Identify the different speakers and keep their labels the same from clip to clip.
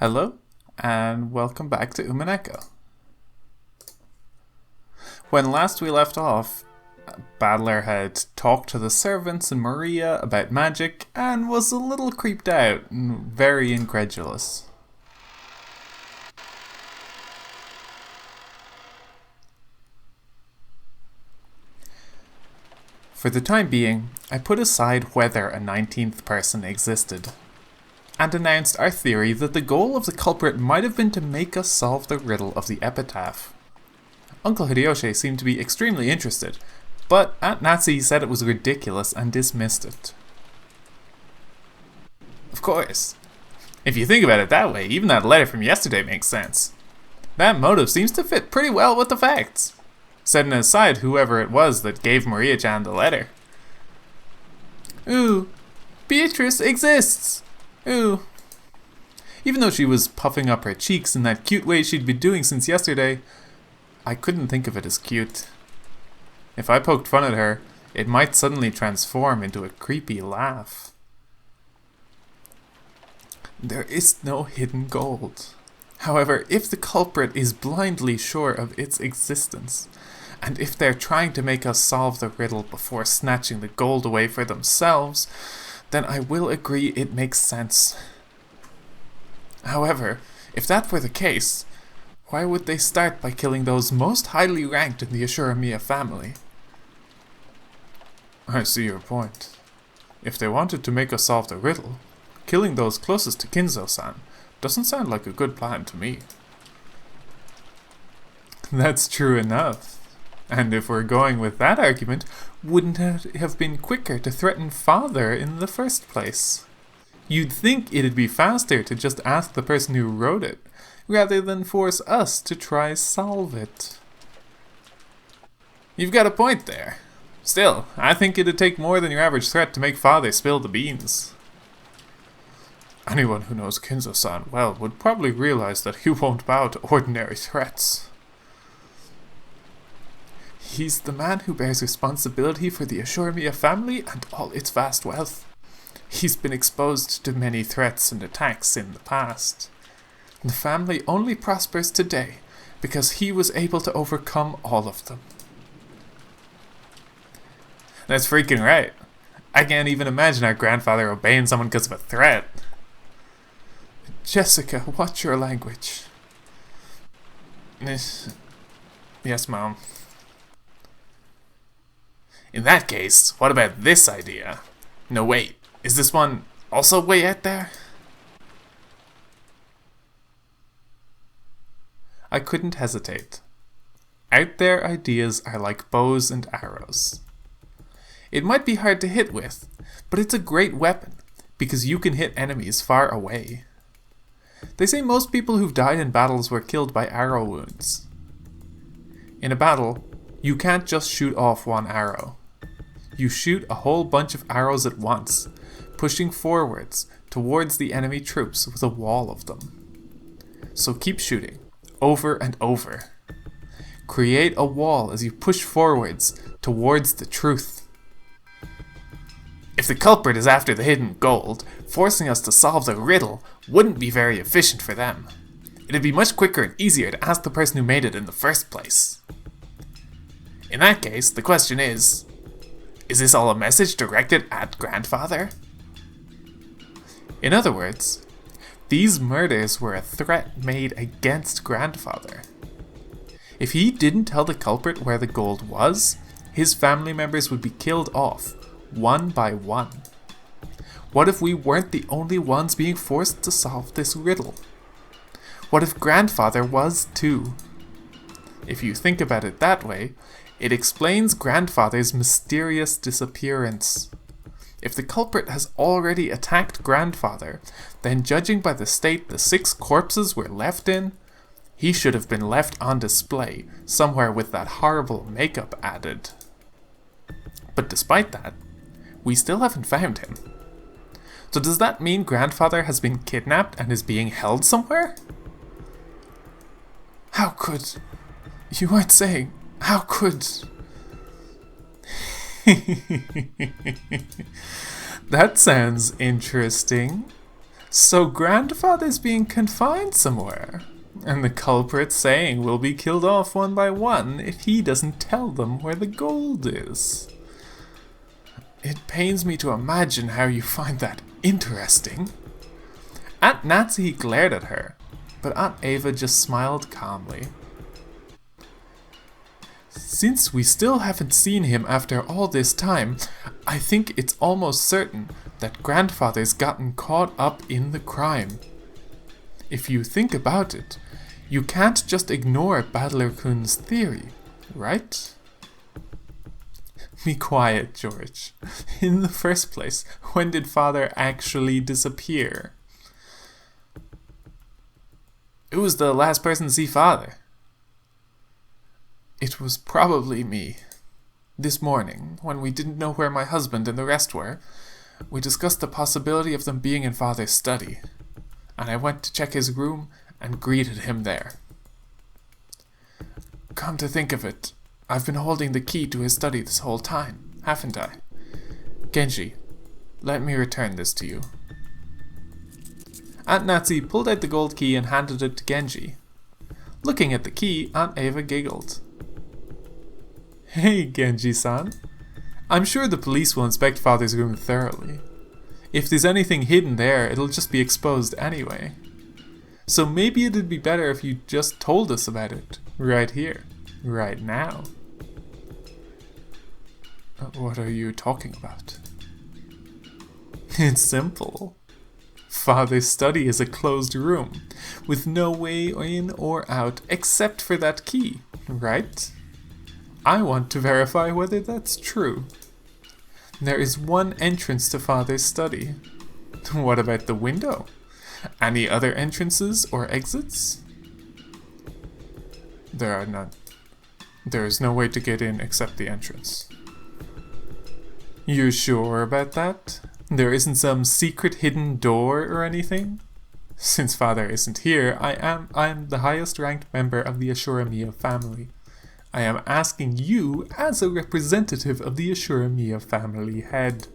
Speaker 1: Hello, and welcome back to Umineko. When last we left off, Battler had talked to the servants and Maria about magic and was a little creeped out and very incredulous. For the time being, I put aside whether a 19th person existed, and announced our theory that the goal of the culprit might have been to make us solve the riddle of the epitaph. Uncle Hideyoshi seemed to be extremely interested, but Aunt Natsu said it was ridiculous and dismissed it. Of course. If you think about it that way, even that letter from yesterday makes sense. That motive seems to fit pretty well with the facts. Setting aside whoever it was that gave Maria-chan the letter. Ooh, Beatrice exists! Ooh. Even though she was puffing up her cheeks in that cute way she'd been doing since yesterday, I couldn't think of it as cute. If I poked fun at her, it might suddenly transform into a creepy laugh. There is no hidden gold. However, if the culprit is blindly sure of its existence, and if they're trying to make us solve the riddle before snatching the gold away for themselves, then I will agree it makes sense. However, if that were the case, why would they start by killing those most highly ranked in the Ashuramiya family? I see your point. If they wanted to make us solve the riddle, killing those closest to Kinzo-san doesn't sound like a good plan to me. That's true enough. And if we're going with that argument, wouldn't it have been quicker to threaten father in the first place? You'd think it'd be faster to just ask the person who wrote it, rather than force us to try solve it. You've got a point there. Still, I think it'd take more than your average threat to make father spill the beans. Anyone who knows Kinzo-san well would probably realize that he won't bow to ordinary threats. He's the man who bears responsibility for the Ashuramiya family and all its vast wealth. He's been exposed to many threats and attacks in the past. The family only prospers today because he was able to overcome all of them. That's freaking right. I can't even imagine our grandfather obeying someone because of a threat. Jessica, watch your language. Yes, Mom. In that case, what about this idea? No, wait, is this one also way out there? I couldn't hesitate. Out there ideas are like bows and arrows. It might be hard to hit with, but it's a great weapon, because you can hit enemies far away. They say most people who've died in battles were killed by arrow wounds. In a battle, you can't just shoot off one arrow. You shoot a whole bunch of arrows at once, pushing forwards towards the enemy troops with a wall of them. So keep shooting, over and over. Create a wall as you push forwards towards the truth. If the culprit is after the hidden gold, forcing us to solve the riddle wouldn't be very efficient for them. It'd be much quicker and easier to ask the person who made it in the first place. In that case, the question is this all a message directed at grandfather? In other words, these murders were a threat made against grandfather. If he didn't tell the culprit where the gold was, his family members would be killed off, one by one. What if we weren't the only ones being forced to solve this riddle? What if grandfather was too? If you think about it that way, it explains grandfather's mysterious disappearance. If the culprit has already attacked grandfather, then judging by the state the 6 corpses were left in, he should have been left on display, somewhere with that horrible makeup added. But despite that, we still haven't found him. So does that mean grandfather has been kidnapped and is being held somewhere? How could... You weren't saying... How could... That sounds interesting. So grandfather's being confined somewhere, and the culprit saying will be killed off one by one if he doesn't tell them where the gold is. It pains me to imagine how you find that interesting. Aunt Natsuhi glared at her, but Aunt Eva just smiled calmly. Since we still haven't seen him after all this time, I think it's almost certain that grandfather's gotten caught up in the crime. If you think about it, you can't just ignore Battler-kun's theory, right? Be quiet, George. In the first place, when did father actually disappear? Who was the last person to see father? It was probably me. This morning, when we didn't know where my husband and the rest were, we discussed the possibility of them being in father's study, and I went to check his room and greeted him there. Come to think of it, I've been holding the key to his study this whole time, haven't I? Genji, let me return this to you. Aunt Natsu pulled out the gold key and handed it to Genji. Looking at the key, Aunt Eva giggled. Hey, Genji-san. I'm sure the police will inspect father's room thoroughly. If there's anything hidden there, it'll just be exposed anyway. So maybe it'd be better if you just told us about it, right here, right now. What are you talking about? It's simple. Father's study is a closed room, with no way in or out except for that key, right? I want to verify whether that's true. There is one entrance to father's study. What about the window? Any other entrances or exits? There are none. There is no way to get in except the entrance. You sure about that? There isn't some secret hidden door or anything? Since father isn't here, I am the highest ranked member of the Ashura family. I am asking you as a representative of the Ashura family head.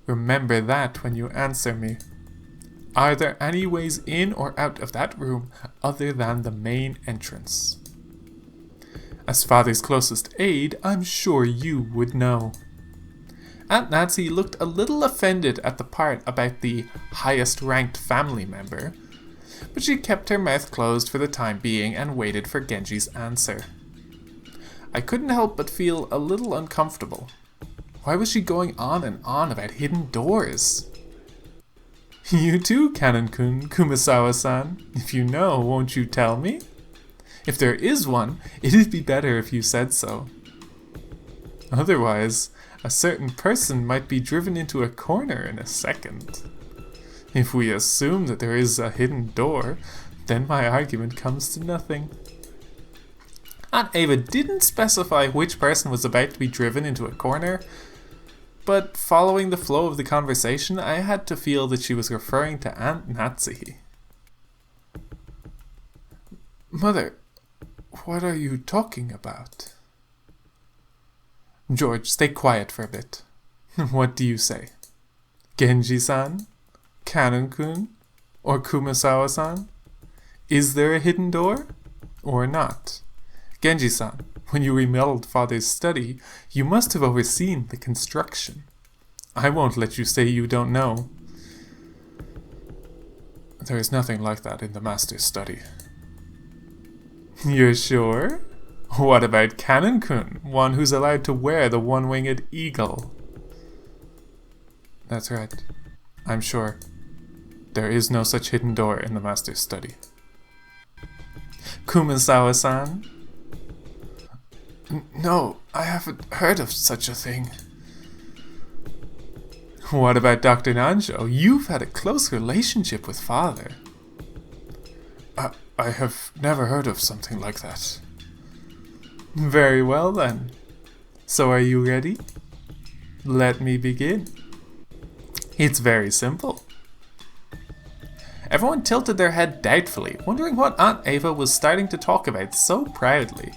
Speaker 1: Remember that when you answer me. Are there any ways in or out of that room other than the main entrance? As father's closest aide, I'm sure you would know. Aunt Nancy looked a little offended at the part about the highest ranked family member, but she kept her mouth closed for the time being and waited for Genji's answer. I couldn't help but feel a little uncomfortable. Why was she going on and on about hidden doors? You too, Kanon-kun, Kumasawa-san. If you know, won't you tell me? If there is one, it'd be better if you said so. Otherwise, a certain person might be driven into a corner in a second. If we assume that there is a hidden door, then my argument comes to nothing. Aunt Eva didn't specify which person was about to be driven into a corner, but following the flow of the conversation, I had to feel that she was referring to Aunt Natsuhi. Mother, what are you talking about? George, stay quiet for a bit. What do you say? Genji-san? Kanon-kun? Or Kumasawa-san? Is there a hidden door? Or not? Genji-san, when you remodeled father's study, you must have overseen the construction. I won't let you say you don't know. There is nothing like that in the master's study. You're sure? What about Kanon-kun, one who's allowed to wear the one-winged eagle? That's right. I'm sure. There is no such hidden door in the master's study. Kumasawa-san? No, I haven't heard of such a thing. What about Dr. Nanjo? You've had a close relationship with father. I have never heard of something like that. Very well then. So are you ready? Let me begin. It's very simple. Everyone tilted their head doubtfully, wondering what Aunt Eva was starting to talk about so proudly.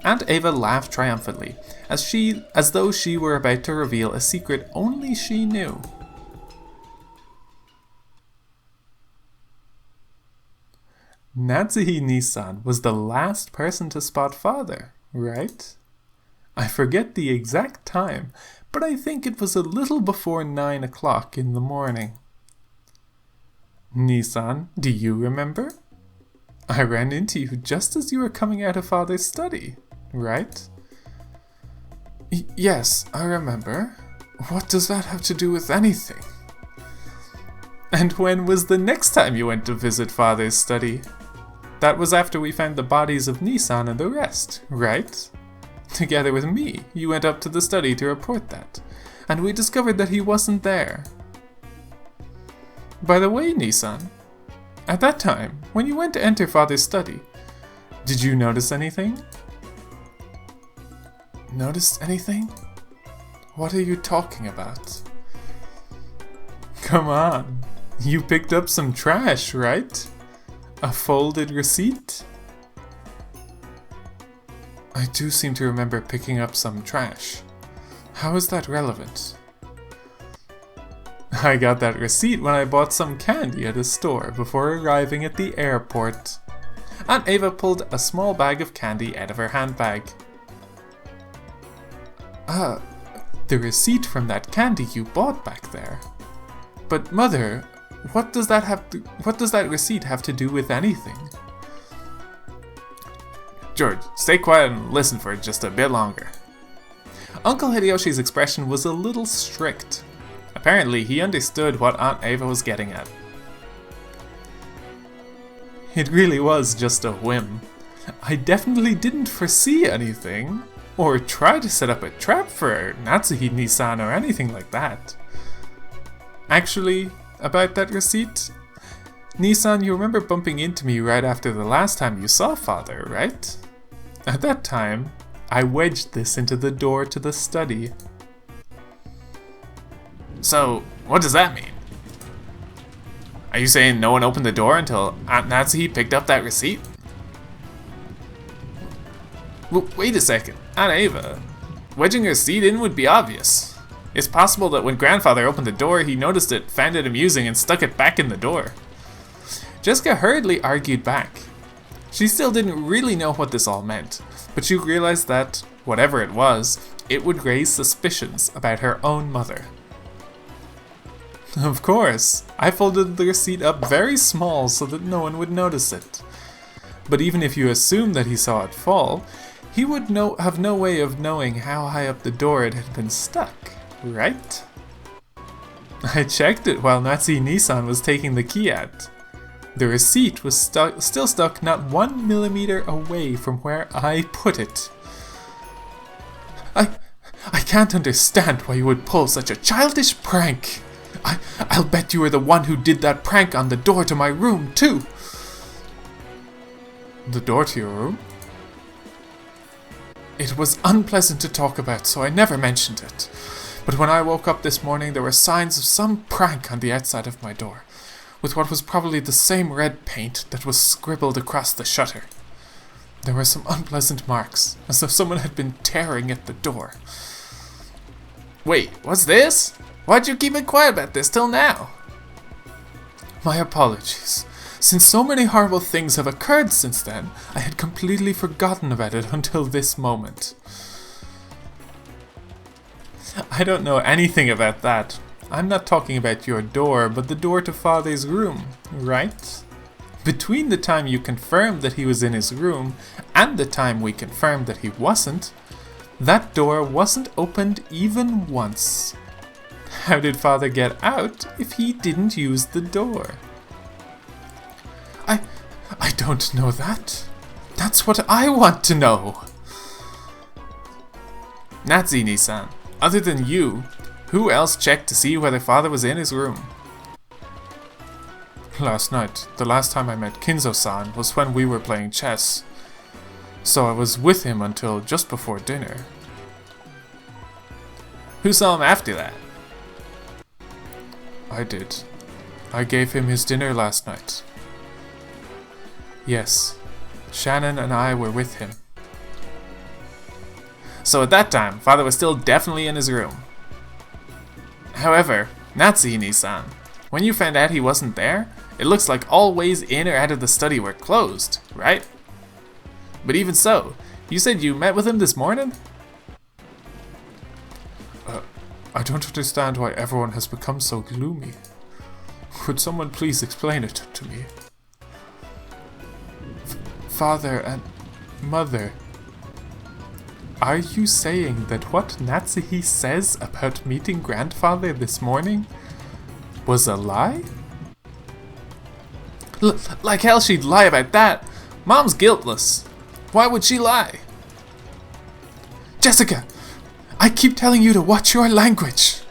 Speaker 1: Aunt Eva laughed triumphantly, as though she were about to reveal a secret only she knew. Natsuhi-Nisan was the last person to spot father, right? I forget the exact time, but I think it was a little before 9 o'clock in the morning. Nisan, do you remember? I ran into you just as you were coming out of father's study, right? Yes, I remember. What does that have to do with anything? And when was the next time you went to visit father's study? That was after we found the bodies of Nisan and the rest, right? Together with me, you went up to the study to report that, and we discovered that he wasn't there. By the way, Nisan, at that time, when you went to enter father's study, did you notice anything? Noticed anything? What are you talking about? Come on, you picked up some trash, right? A folded receipt? I do seem to remember picking up some trash. How is that relevant? I got that receipt when I bought some candy at a store before arriving at the airport. Aunt Eva pulled a small bag of candy out of her handbag. The receipt from that candy you bought back there. But Mother, what does that receipt have to do with anything? George, stay quiet and listen for just a bit longer. Uncle Hideyoshi's expression was a little strict. Apparently, he understood what Aunt Eva was getting at. It really was just a whim. I definitely didn't foresee anything, or try to set up a trap for Natsuhi-Nisan or anything like that. Actually, about that receipt, Nisan, you remember bumping into me right after the last time you saw father, right? At that time, I wedged this into the door to the study. So, what does that mean? Are you saying no one opened the door until Aunt Natsuhi picked up that receipt? Well, wait a second, Aunt Eva. Wedging her receipt in would be obvious. It's possible that when grandfather opened the door, he noticed it, found it amusing, and stuck it back in the door. Jessica hurriedly argued back. She still didn't really know what this all meant, but she realized that, whatever it was, it would raise suspicions about her own mother. Of course, I folded the receipt up very small so that no one would notice it. But even if you assume that he saw it fall, he would have no way of knowing how high up the door it had been stuck, right? I checked it while Natsuhi-Nisan was taking the key out. The receipt was still stuck not 1 millimeter away from where I put it. I can't understand why you would pull such a childish prank. I'll bet you were the one who did that prank on the door to my room, too. The door to your room? It was unpleasant to talk about, so I never mentioned it. But when I woke up this morning, there were signs of some prank on the outside of my door, with what was probably the same red paint that was scribbled across the shutter. There were some unpleasant marks, as though someone had been tearing at the door. Wait, what's this? Why'd you keep it quiet about this till now? My apologies. Since so many horrible things have occurred since then, I had completely forgotten about it until this moment. I don't know anything about that. I'm not talking about your door, but the door to Father's room, right? Between the time you confirmed that he was in his room and the time we confirmed that he wasn't, that door wasn't opened even once. How did Father get out if he didn't use the door? I don't know that. That's what I want to know. Natsuhi-Nisan, other than you, who else checked to see whether Father was in his room? Last night, the last time I met Kinzo-san was when we were playing chess. So I was with him until just before dinner. Who saw him after that? I did. I gave him his dinner last night. Yes, Shannon and I were with him. So at that time, Father was still definitely in his room. However, Natsuhi-Nisan, when you found out he wasn't there, It looks like all ways in or out of the study were closed, right? But even so, you said you met with him this morning? I don't understand why everyone has become so gloomy. Could someone please explain it to me? Father and Mother, are you saying that what Natsuhi says about meeting grandfather this morning was a lie? Like hell she'd lie about that. Mom's guiltless. Why would she lie? Jessica! I keep telling you to watch your language!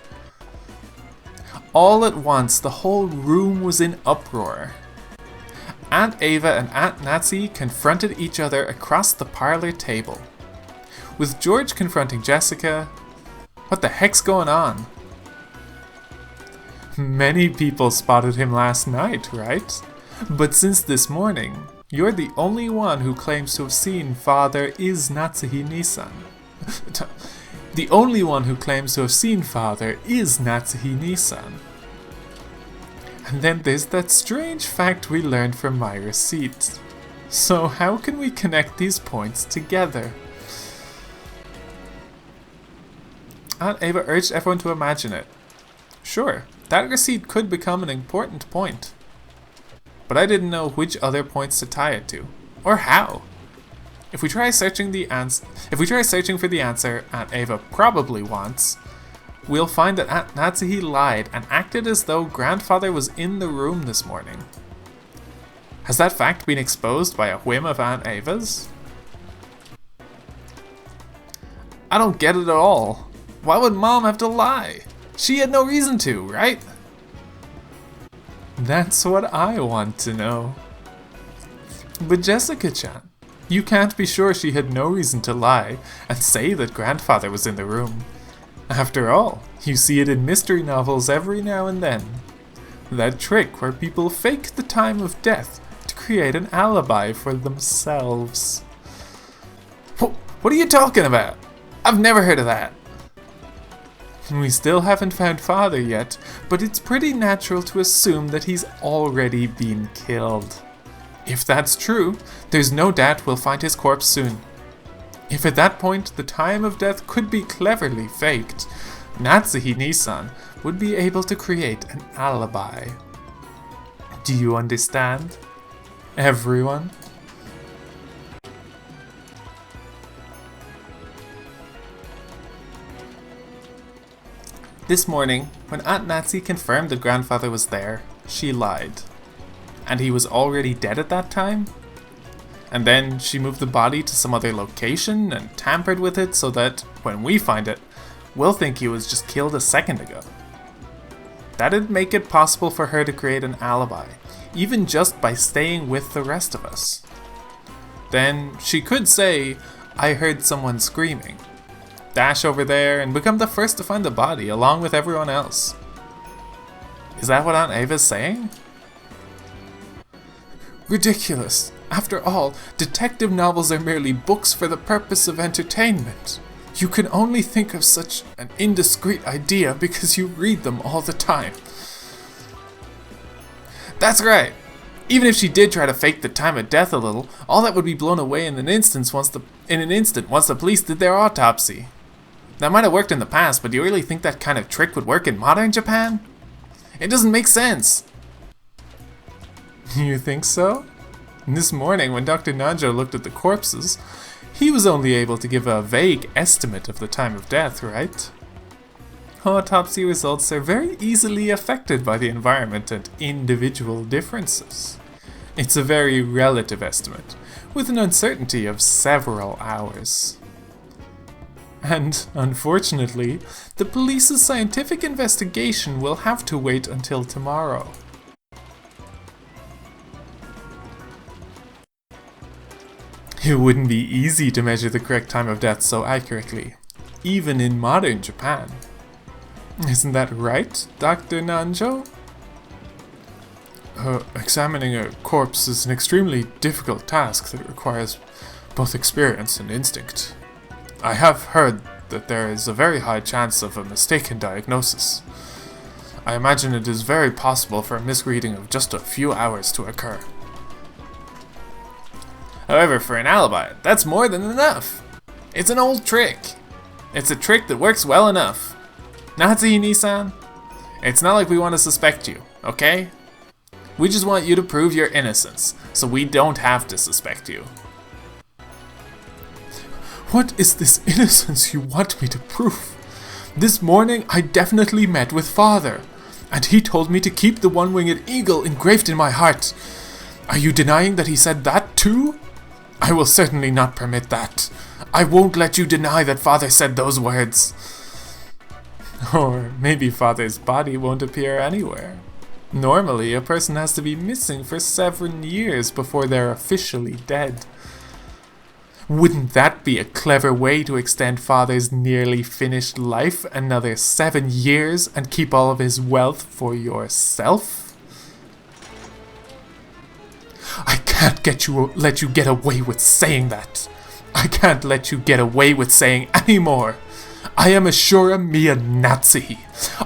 Speaker 1: All at once, the whole room was in uproar. Aunt Eva and Aunt Natsuhi confronted each other across the parlor table. With George confronting Jessica, what the heck's going on? Many people spotted him last night, right? But since this morning, you're the only one who claims to have seen Father is Natsuhi-Nisan. The only one who claims to have seen Father is Natsuhi-Nisan. And then there's that strange fact we learned from my receipt. So how can we connect these points together? Aunt Eva urged everyone to imagine it. Sure, that receipt could become an important point. But I didn't know which other points to tie it to, or how. If we try searching for the answer Aunt Eva probably wants, we'll find that Aunt Natsuhi lied and acted as though grandfather was in the room this morning. Has that fact been exposed by a whim of Aunt Eva's? I don't get it at all. Why would Mom have to lie? She had no reason to, right? That's what I want to know. But Jessica-chan, you can't be sure she had no reason to lie and say that grandfather was in the room. After all, you see it in mystery novels every now and then. That trick where people fake the time of death to create an alibi for themselves. What are you talking about? I've never heard of that. We still haven't found Father yet, but it's pretty natural to assume that he's already been killed. If that's true, there's no doubt we'll find his corpse soon. If at that point the time of death could be cleverly faked, Natsuhi-Nisan would be able to create an alibi. Do you understand, everyone? This morning, when Aunt Natsuhi confirmed that grandfather was there, she lied. And he was already dead at that time? And then she moved the body to some other location and tampered with it so that, when we find it, we'll think he was just killed a second ago. That'd make it possible for her to create an alibi, even just by staying with the rest of us. Then she could say, I heard someone screaming, dash over there and become the first to find the body along with everyone else. Is that what Aunt Eva's saying? Ridiculous. After all, detective novels are merely books for the purpose of entertainment. You can only think of such an indiscreet idea because you read them all the time. That's right. Even if she did try to fake the time of death a little, all that would be blown away in an instant once the police did their autopsy. That might have worked in the past, but do you really think that kind of trick would work in modern Japan? It doesn't make sense. You think so? This morning, when Dr. Nanjo looked at the corpses, he was only able to give a vague estimate of the time of death, right? Autopsy results are very easily affected by the environment and individual differences. It's a very relative estimate, with an uncertainty of several hours. And, unfortunately, the police's scientific investigation will have to wait until tomorrow. It wouldn't be easy to measure the correct time of death so accurately, even in modern Japan. Isn't that right, Dr. Nanjo? Examining a corpse is an extremely difficult task that requires both experience and instinct. I have heard that there is a very high chance of a mistaken diagnosis. I imagine it is very possible for a misreading of just a few hours to occur. However, for an alibi, that's more than enough. It's an old trick. It's a trick that works well enough. Natsuhi-san, it's not like we want to suspect you, okay? We just want you to prove your innocence, so we don't have to suspect you. What is this innocence you want me to prove? This morning I definitely met with Father, and he told me to keep the one-winged eagle engraved in my heart. Are you denying that he said that too? I will certainly not permit that. I won't let you deny that Father said those words. Or maybe Father's body won't appear anywhere. Normally, a person has to be missing for 7 years before they're officially dead. Wouldn't that be a clever way to extend Father's nearly finished life another 7 years and keep all of his wealth for yourself? I can't let you get away with saying that. I can't let you get away with saying any more. I am Ashura Miya Natsuhi.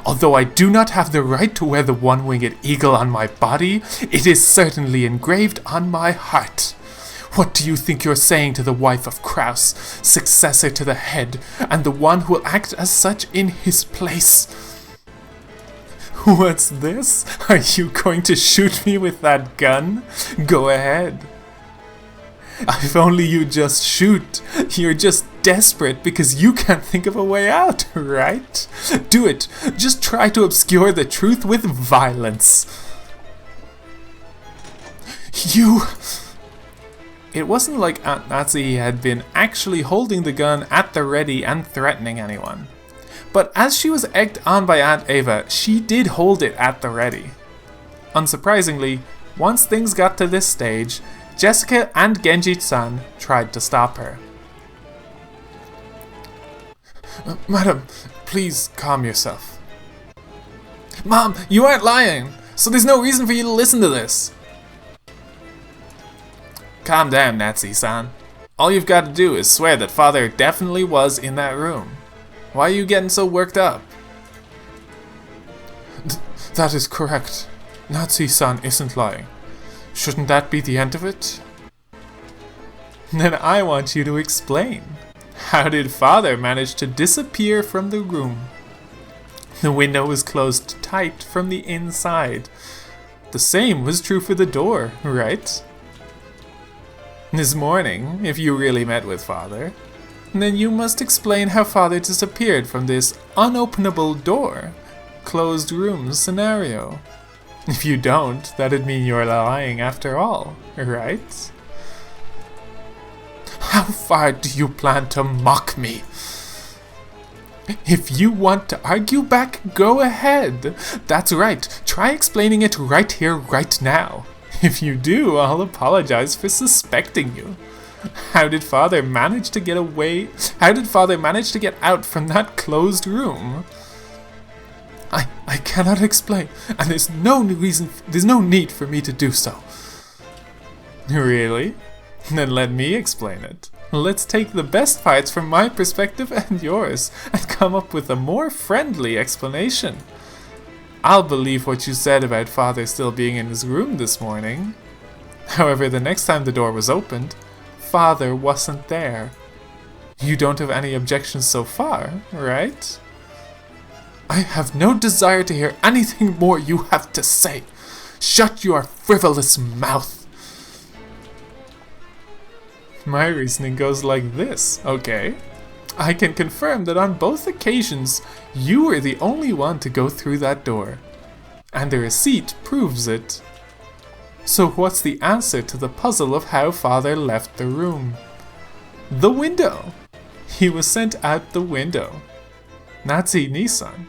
Speaker 1: Although I do not have the right to wear the one-winged eagle on my body, it is certainly engraved on my heart. What do you think you're saying to the wife of Kraus, successor to the head, and the one who will act as such in his place? What's this? Are you going to shoot me with that gun? Go ahead. If only you just shoot. You're just desperate because you can't think of a way out, right? Do it. Just try to obscure the truth with violence. You... It wasn't like Aunt Natsuhi had been actually holding the gun at the ready and threatening anyone. But as she was egged on by Aunt Eva, she did hold it at the ready. Unsurprisingly, once things got to this stage, Jessica and Genji-san tried to stop her. Madam, please calm yourself. Mom, you aren't lying, so there's no reason for you to listen to this. Calm down, Natsuhi-san. All you've got to do is swear that Father definitely was in that room. Why are you getting so worked up? That is correct. Natsuhi-san isn't lying. Shouldn't that be the end of it? Then I want you to explain. How did Father manage to disappear from the room? The window was closed tight from the inside. The same was true for the door, right? This morning, if you really met with Father, then you must explain how Father disappeared from this unopenable door, closed room scenario. If you don't, that'd mean you're lying after all, right? How far do you plan to mock me? If you want to argue back, go ahead. That's right, try explaining it right here, right now. If you do, I'll apologize for suspecting you. How did Father manage to get away? How did Father manage to get out from that closed room? I cannot explain, and there's no need for me to do so. Really? Then let me explain it. Let's take the best parts from my perspective and yours, and come up with a more friendly explanation. I'll believe what you said about Father still being in his room this morning. However, the next time the door was opened, Father wasn't there. You don't have any objections so far, right? I have no desire to hear anything more you have to say. Shut your frivolous mouth. My reasoning goes like this, okay? I can confirm that on both occasions, you were the only one to go through that door. And the receipt proves it. So what's the answer to the puzzle of how Father left the room? The window! He was sent out the window. Natsuhi-san,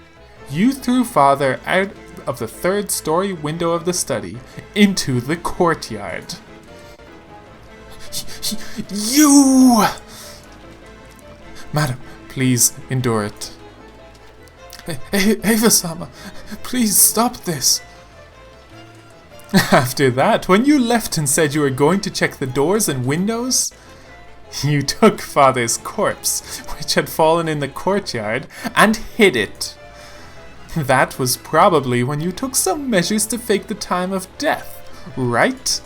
Speaker 1: you threw Father out of the 3rd-story window of the study into the courtyard. You! Madam, please endure it. Eva-sama, please stop this. After that, when you left and said you were going to check the doors and windows, you took Father's corpse, which had fallen in the courtyard, and hid it. That was probably when you took some measures to fake the time of death, right?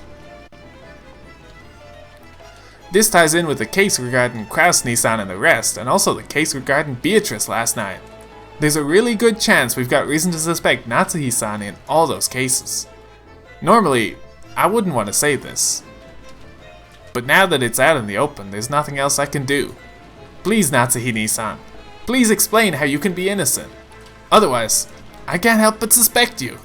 Speaker 1: This ties in with the case regarding Kraus-Nissan and the rest, and also the case regarding Beatrice last night. There's a really good chance we've got reason to suspect Natsuhi-san in all those cases. Normally, I wouldn't want to say this, but now that it's out in the open, there's nothing else I can do. Please, Natsuhi-san, please explain how you can be innocent. Otherwise, I can't help but suspect you.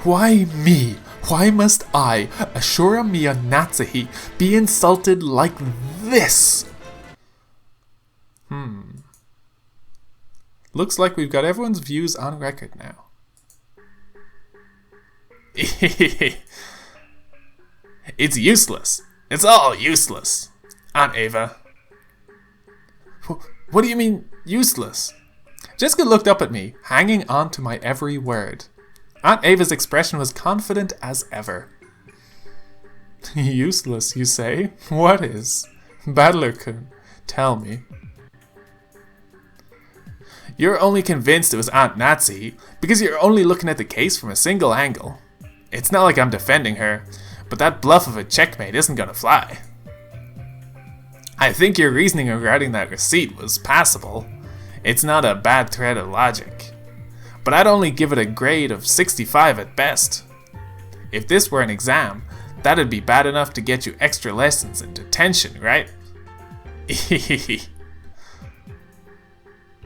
Speaker 1: Why me? Why must I, Ashura Miya Natsuhi, be insulted like this? Looks like we've got everyone's views on record now. It's useless. It's all useless. Aunt Eva. What do you mean, useless? Jessica looked up at me, hanging on to my every word. Aunt Ava's expression was confident as ever. Useless, you say? What is? Battler-kun, tell me. You're only convinced it was Aunt Natsuhi because you're only looking at the case from a single angle. It's not like I'm defending her, but that bluff of a checkmate isn't gonna fly. I think your reasoning regarding that receipt was passable. It's not a bad thread of logic. But I'd only give it a grade of 65 at best. If this were an exam, that'd be bad enough to get you extra lessons and detention, right?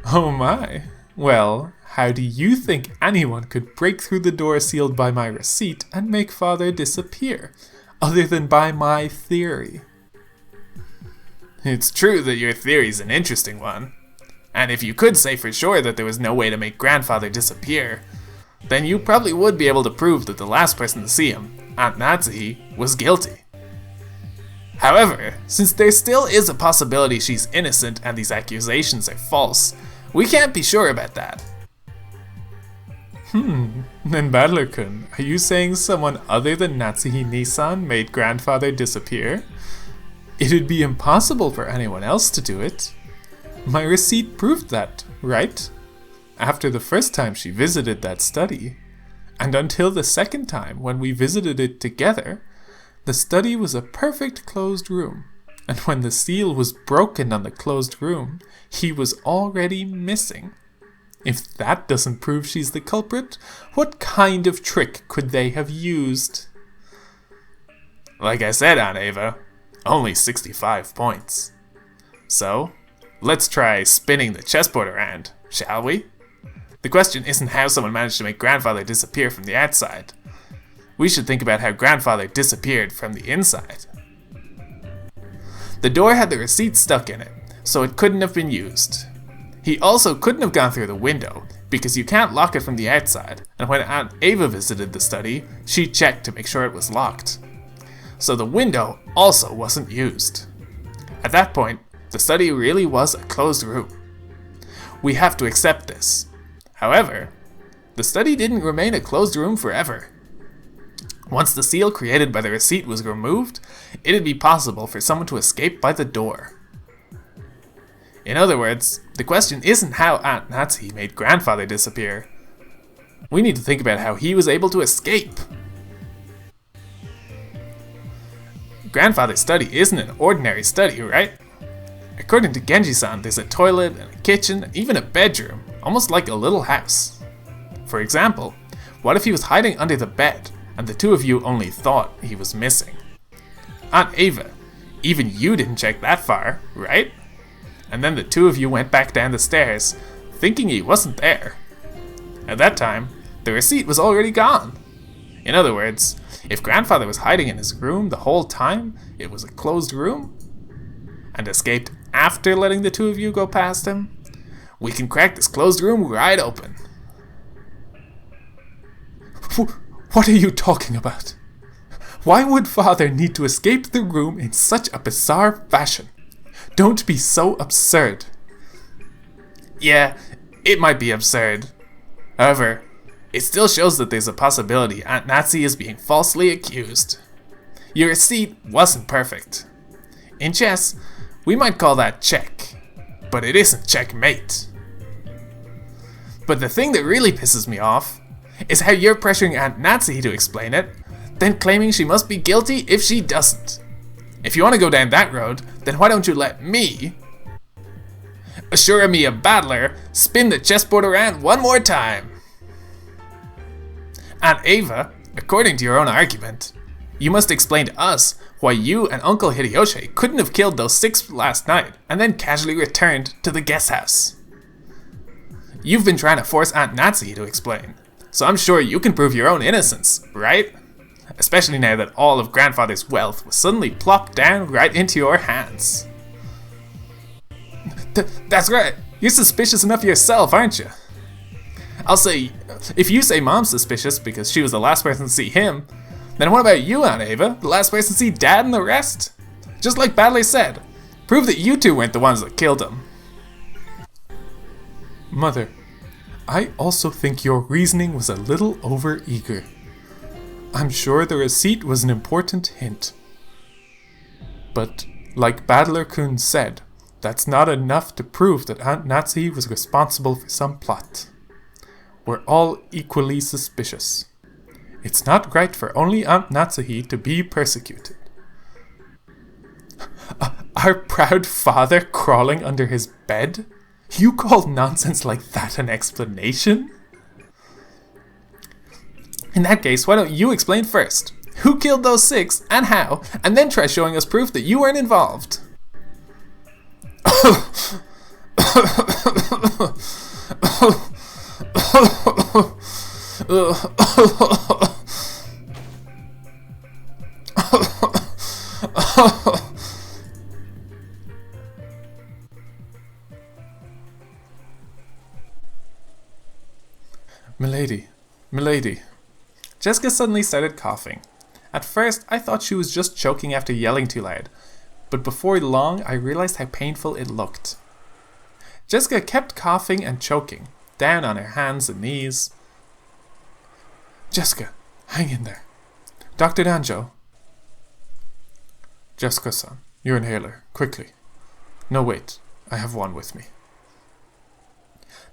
Speaker 1: Oh my. Well, how do you think anyone could break through the door sealed by my receipt and make Father disappear, other than by my theory? It's true that your theory's an interesting one. And if you could say for sure that there was no way to make Grandfather disappear, then you probably would be able to prove that the last person to see him, Aunt Natsuhi, was guilty. However, since there still is a possibility she's innocent and these accusations are false, we can't be sure about that. Then Battler-kun, are you saying someone other than Natsuhi-Nissan made Grandfather disappear? It'd be impossible for anyone else to do it. My receipt proved that, right? After the first time she visited that study, and until the second time when we visited it together, the study was a perfect closed room, and when the seal was broken on the closed room, he was already missing. If that doesn't prove she's the culprit, what kind of trick could they have used? Like I said, Aunt Eva, only 65 points. So, let's try spinning the chessboard around, shall we? The question isn't how someone managed to make Grandfather disappear from the outside. We should think about how Grandfather disappeared from the inside. The door had the receipt stuck in it, so it couldn't have been used. He also couldn't have gone through the window, because you can't lock it from the outside, and when Aunt Eva visited the study, she checked to make sure it was locked. So the window also wasn't used. At that point, the study really was a closed room. We have to accept this. However, the study didn't remain a closed room forever. Once the seal created by the receipt was removed, it'd be possible for someone to escape by the door. In other words, the question isn't how Aunt Natsuhi made Grandfather disappear. We need to think about how he was able to escape. Grandfather's study isn't an ordinary study, right? According to Genji-san, there's a toilet and a kitchen and even a bedroom, almost like a little house. For example, what if he was hiding under the bed and the two of you only thought he was missing? Aunt Eva, even you didn't check that far, right? And then the two of you went back down the stairs, thinking he wasn't there. At that time, the receipt was already gone. In other words, if Grandfather was hiding in his room the whole time it was a closed room, and escaped after letting the two of you go past him, we can crack this closed room right open. What are you talking about? Why would Father need to escape the room in such a bizarre fashion? Don't be so absurd. Yeah, it might be absurd. However, it still shows that there's a possibility Aunt Natsuhi is being falsely accused. Your receipt wasn't perfect. In chess, we might call that check, but it isn't checkmate. But the thing that really pisses me off is how you're pressuring Aunt Natsuhi to explain it, then claiming she must be guilty if she doesn't. If you want to go down that road, then why don't you let me, Ashura Battler, spin the chessboard around one more time? Aunt Eva, according to your own argument, you must explain to us why you and Uncle Hideyoshi couldn't have killed those 6 last night and then casually returned to the guest house. You've been trying to force Aunt Natsuhi to explain, so I'm sure you can prove your own innocence, right? Especially now that all of Grandfather's wealth was suddenly plopped down right into your hands. That's right, you're suspicious enough yourself, aren't you? I'll say, if you say Mom's suspicious because she was the last person to see him, then what about you, Aunt Eva, the last person to see Dad and the rest? Just like Badley said, prove that you two weren't the ones that killed him.
Speaker 2: Mother, I also think your reasoning was a little over-eager. I'm sure the receipt was an important hint. But, like Badler-kun said, that's not enough to prove that Aunt Natsuhi was responsible for some plot. We're all equally suspicious. It's not right for only Aunt Natsuhi to be persecuted. Our proud father crawling under his bed? You call nonsense like that an explanation? In that case, why don't you explain first? Who killed those 6 and how, and then try showing us proof that you weren't involved?
Speaker 1: Milady. Jessica suddenly started coughing. At first, I thought she was just choking after yelling too loud, but before long, I realized how painful it looked. Jessica kept coughing and choking, down on her hands and knees. Jessica, hang in there. Dr. Danjo. Jessica-san, your inhaler, quickly. No, wait, I have one with me.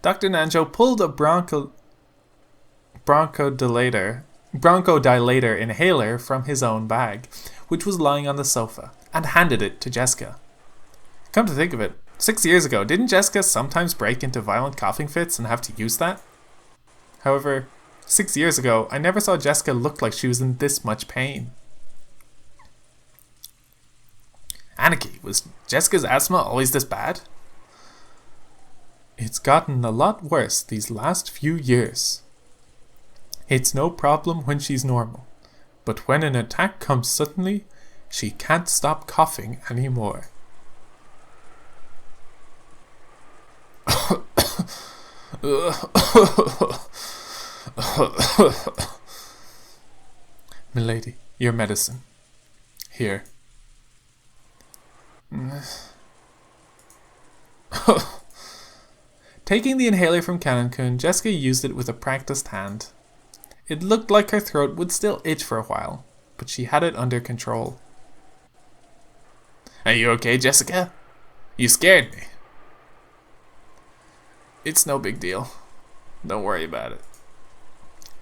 Speaker 1: Dr. Nanjo pulled a bronchodilator inhaler from his own bag, which was lying on the sofa, and handed it to Jessica. Come to think of it, 6 years ago, didn't Jessica sometimes break into violent coughing fits and have to use that? However, 6 years ago, I never saw Jessica look like she was in this much pain. Anarchy, was Jessica's asthma always this bad? It's gotten a lot worse these last few years. It's no problem when she's normal, but when an attack comes suddenly, she can't stop coughing anymore. Milady, your medicine. Here. Taking the inhaler from Canon-kun, Jessica used it with a practiced hand. It looked like her throat would still itch for a while, but she had it under control. Are you okay, Jessica? You scared me. It's no big deal. Don't worry about it.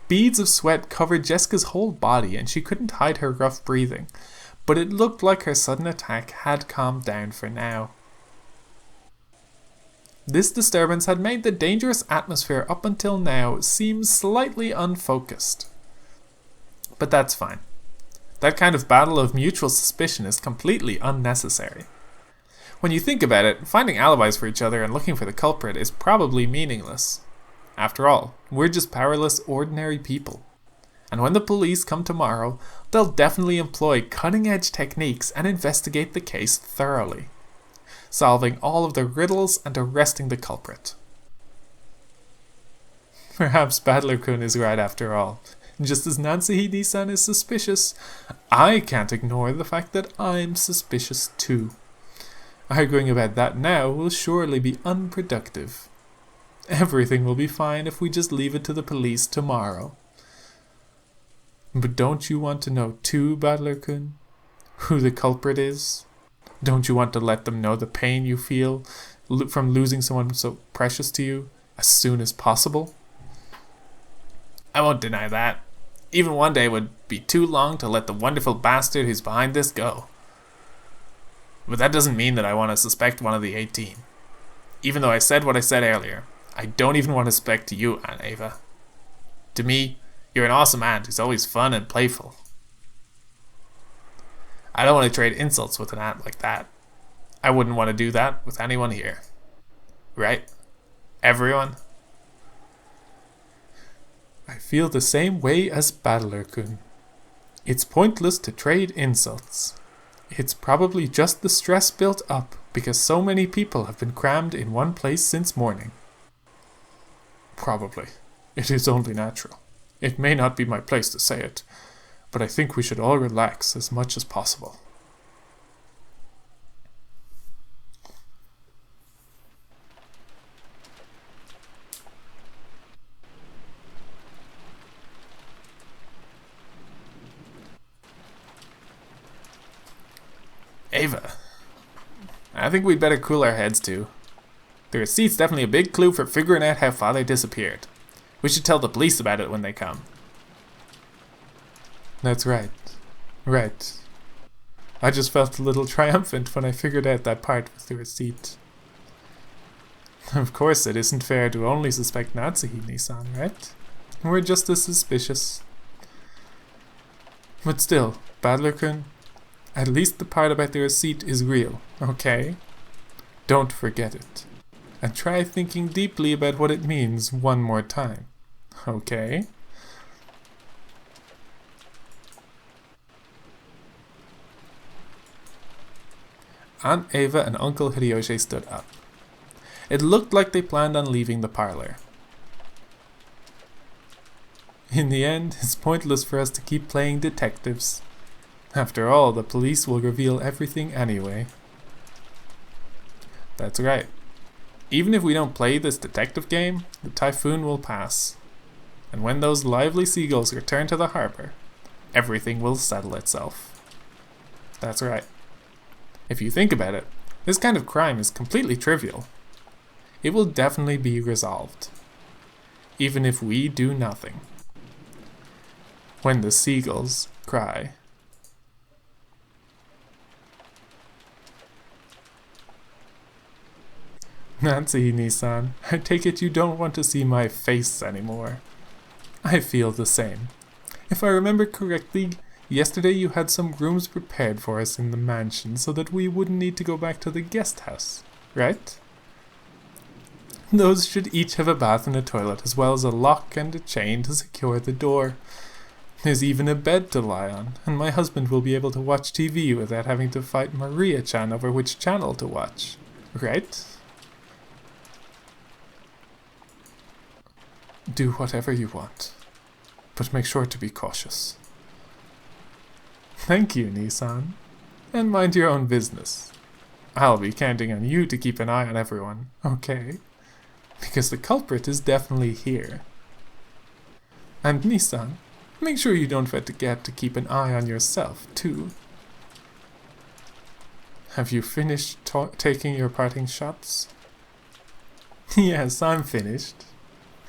Speaker 1: Beads of sweat covered Jessica's whole body and she couldn't hide her rough breathing, but it looked like her sudden attack had calmed down for now. This disturbance had made the dangerous atmosphere up until now seem slightly unfocused. But that's fine. That kind of battle of mutual suspicion is completely unnecessary. When you think about it, finding alibis for each other and looking for the culprit is probably meaningless. After all, we're just powerless, ordinary people. And when the police come tomorrow, they'll definitely employ cutting-edge techniques and investigate the case thoroughly, solving all of the riddles and arresting the culprit. Perhaps Badler-kun is right after all. Just as Natsuhi-san is suspicious, I can't ignore the fact that I'm suspicious too. Arguing about that now will surely be unproductive. Everything will be fine if we just leave it to the police tomorrow. But don't you want to know too, Badler-kun? Who the culprit is? Don't you want to let them know the pain you feel from losing someone so precious to you,
Speaker 2: as soon as possible?
Speaker 1: I won't deny that. Even one day would be too long to let the wonderful bastard who's behind this go. But that doesn't mean that I want to suspect one of the 18. Even though I said what I said earlier, I don't even want to suspect you, Aunt Eva. To me, you're an awesome aunt who's always fun and playful. I don't want to trade insults with an aunt like that. I wouldn't want to do that with anyone here. Right? Everyone?
Speaker 2: I feel the same way as Battler-kun. It's pointless to trade insults. It's probably just the stress built up because so many people have been crammed in one place since morning. Probably. It is only natural. It may not be my place to say it, but I think we should all relax as much as possible.
Speaker 1: Eva, I think we'd better cool our heads too. The receipt's definitely a big clue for figuring out how Father disappeared. We should tell the police about it when they come.
Speaker 2: That's right. Right. I just felt a little triumphant when I figured out that part with the receipt. Of course, it isn't fair to only suspect Natsuhime-san, right? We're just as suspicious. But still, Battler-kun, at least the part about the receipt is real, okay? Don't forget it. And try thinking deeply about what it means one more time, okay? Aunt Eva and Uncle Hideyoshi stood up. It looked like they planned on leaving the parlor. In the end, it's pointless for us to keep playing detectives. After all, the police will reveal everything anyway. That's right. Even if we don't play this detective game, the typhoon will pass. And when those lively seagulls return to the harbor, everything will settle itself. That's right. If you think about it, this kind of crime is completely trivial. It will definitely be resolved. Even if we do nothing. When the seagulls cry. Natsuhime-san, I take it you don't want to see my face anymore. I feel the same. If I remember correctly, yesterday you had some rooms prepared for us in the mansion so that we wouldn't need to go back to the guest house, right? Those should each have a bath and a toilet, as well as a lock and a chain to secure the door. There's even a bed to lie on, and my husband will be able to watch TV without having to fight Maria-chan over which channel to watch, right? Do whatever you want, but make sure to be cautious. Thank you, Nissan. And mind your own business. I'll be counting on you to keep an eye on everyone, okay? Because the culprit is definitely here. And Nissan, make sure you don't forget to keep an eye on yourself, too. Have you finished taking your parting shots? Yes, I'm finished.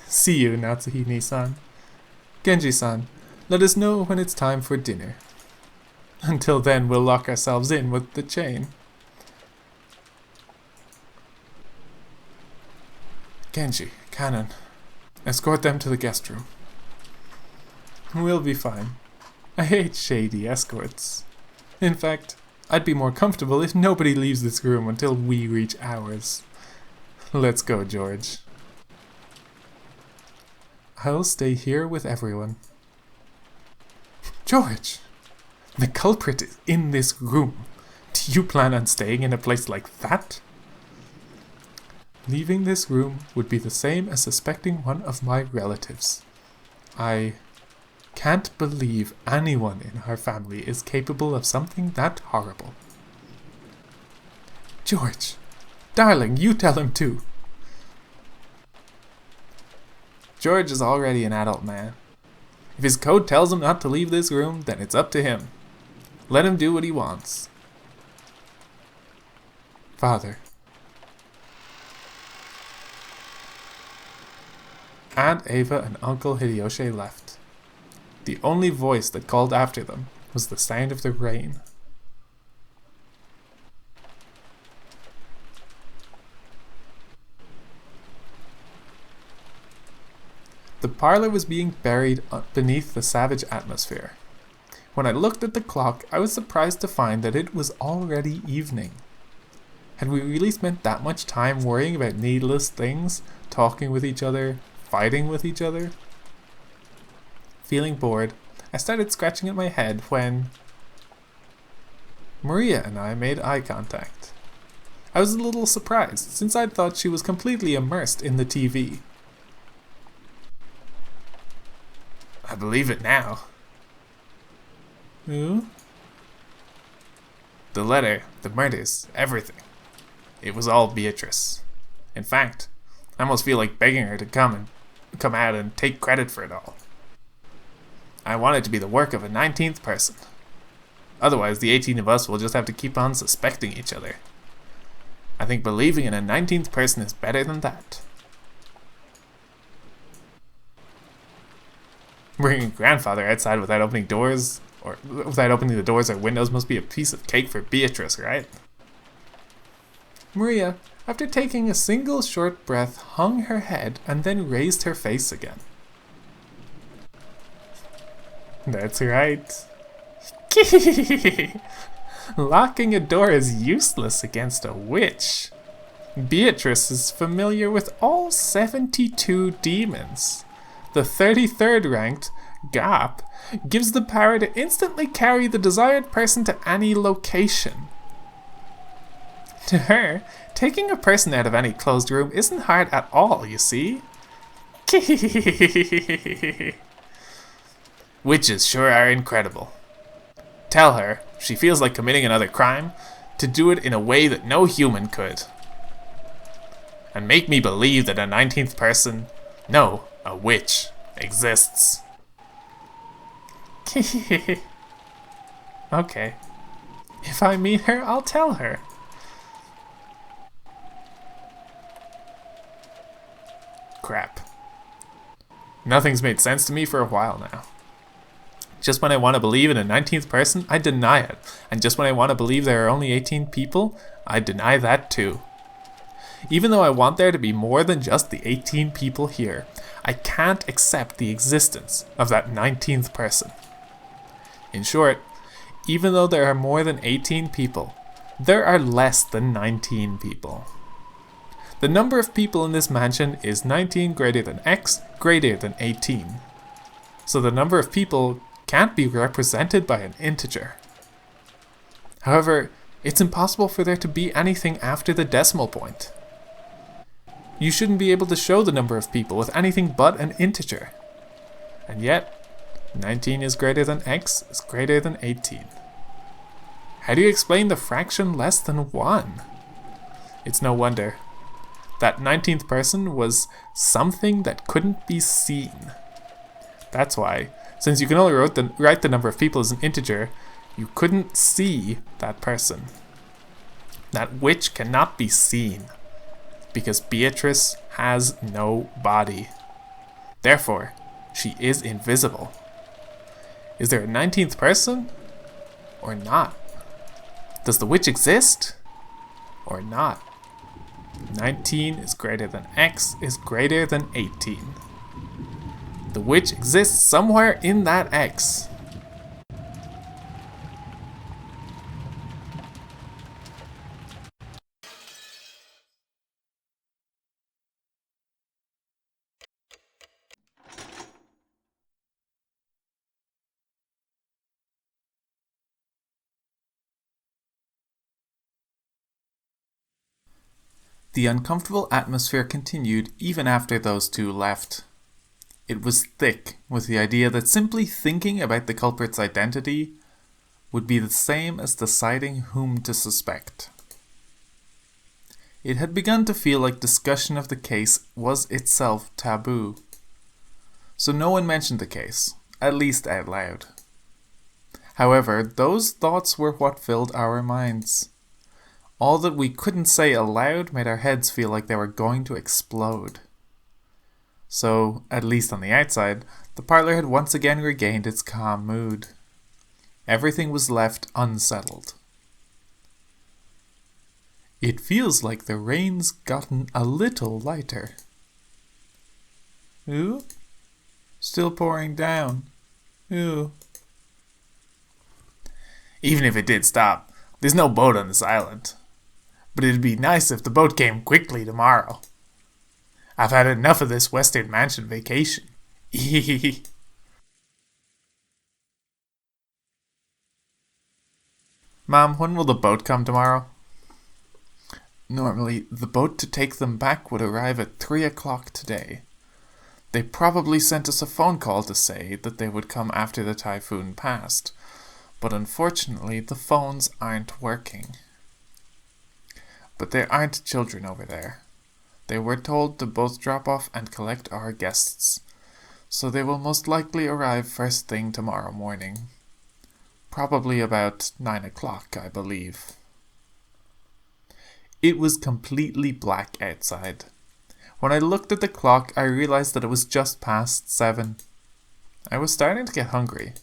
Speaker 2: See you, Natsuhime-san. Genji-san, let us know when it's time for dinner. Until then, we'll lock ourselves in with the chain. Genji, Cannon, escort them to the guest room. We'll be fine. I hate shady escorts. In fact, I'd be more comfortable if nobody leaves this room until we reach ours. Let's go, George. I'll stay here with everyone. George! The culprit is in this room. Do you plan on staying in a place like that? Leaving this room would be the same as suspecting one of my relatives. I can't believe anyone in our family is capable of something that horrible. George, darling, you tell him too. George is already an adult man. If his code tells him not to leave this room, then it's up to him. Let him do what he wants. Father. Aunt Eva and Uncle Hideyoshi left. The only voice that called after them was the sound of the rain. The parlor was being buried beneath the savage atmosphere. When I looked at the clock, I was surprised to find that it was already evening. Had we really spent that much time worrying about needless things, talking with each other, fighting with each other? Feeling bored, I started scratching at my head when Maria and I made eye contact. I was a little surprised, since I'd thought she was completely immersed in the TV. I believe it now. Who? The letter, the murders, everything. It was all Beatrice. In fact, I almost feel like begging her to come out and take credit for it all. I want it to be the work of a 19th person. Otherwise, the 18 of us will just have to keep on suspecting each other. I think believing in a 19th person is better than that. Bringing grandfather outside without opening the doors or windows must be a piece of cake for Beatrice, right? Maria, after taking a single short breath, hung her head and then raised her face again. That's right. Locking a door is useless against a witch. Beatrice is familiar with all 72 demons. The 33rd ranked, Gap, gives the power to instantly carry the desired person to any location. To her, taking a person out of any closed room isn't hard at all, you see. Witches sure are incredible. Tell her, if she feels like committing another crime, to do it in a way that no human could. And make me believe that a 19th person, no, a witch, exists. Okay. If I meet her, I'll tell her. Crap. Nothing's made sense to me for a while now. Just when I want to believe in a 19th person, I deny it. And just when I want to believe there are only 18 people, I deny that too. Even though I want there to be more than just the 18 people here, I can't accept the existence of that 19th person. In short, even though there are more than 18 people, there are less than 19 people. The number of people in this mansion is 19 greater than x greater than 18. So the number of people can't be represented by an integer. However, it's impossible for there to be anything after the decimal point. You shouldn't be able to show the number of people with anything but an integer. And yet, 19 is greater than x is greater than 18. How do you explain the fraction less than 1? It's no wonder. That 19th person was something that couldn't be seen. That's why, since you can only write the number of people as an integer, you couldn't see that person. That witch cannot be seen, because Beatrice has no body. Therefore, she is invisible. Is there a 19th person? Or not? Does the witch exist? Or not? 19 is greater than x is greater than 18. The witch exists somewhere in that x. The uncomfortable atmosphere continued even after those two left. It was thick with the idea that simply thinking about the culprit's identity would be the same as deciding whom to suspect. It had begun to feel like discussion of the case was itself taboo. So no one mentioned the case, at least out loud. However, those thoughts were what filled our minds. All that we couldn't say aloud made our heads feel like they were going to explode.
Speaker 1: So, at least on the outside, the parlor had once again regained its calm mood. Everything was left unsettled. It feels like the rain's gotten a little lighter. Ooh, still pouring down. Ooh. Even if it did stop, there's no boat on this island. But it'd be nice if the boat came quickly tomorrow. I've had enough of this Western Mansion vacation. Mom, when will the boat come tomorrow? Normally, the boat to take them back would arrive at 3 o'clock today. They probably sent us a phone call to say that they would come after the typhoon passed, but unfortunately the phones aren't working. But there aren't children over there. They were told to both drop off and collect our guests, so they will most likely arrive first thing tomorrow morning. Probably about 9 o'clock, I believe. It was completely black outside. When I looked at the clock, I realized that it was just past 7. I was starting to get hungry.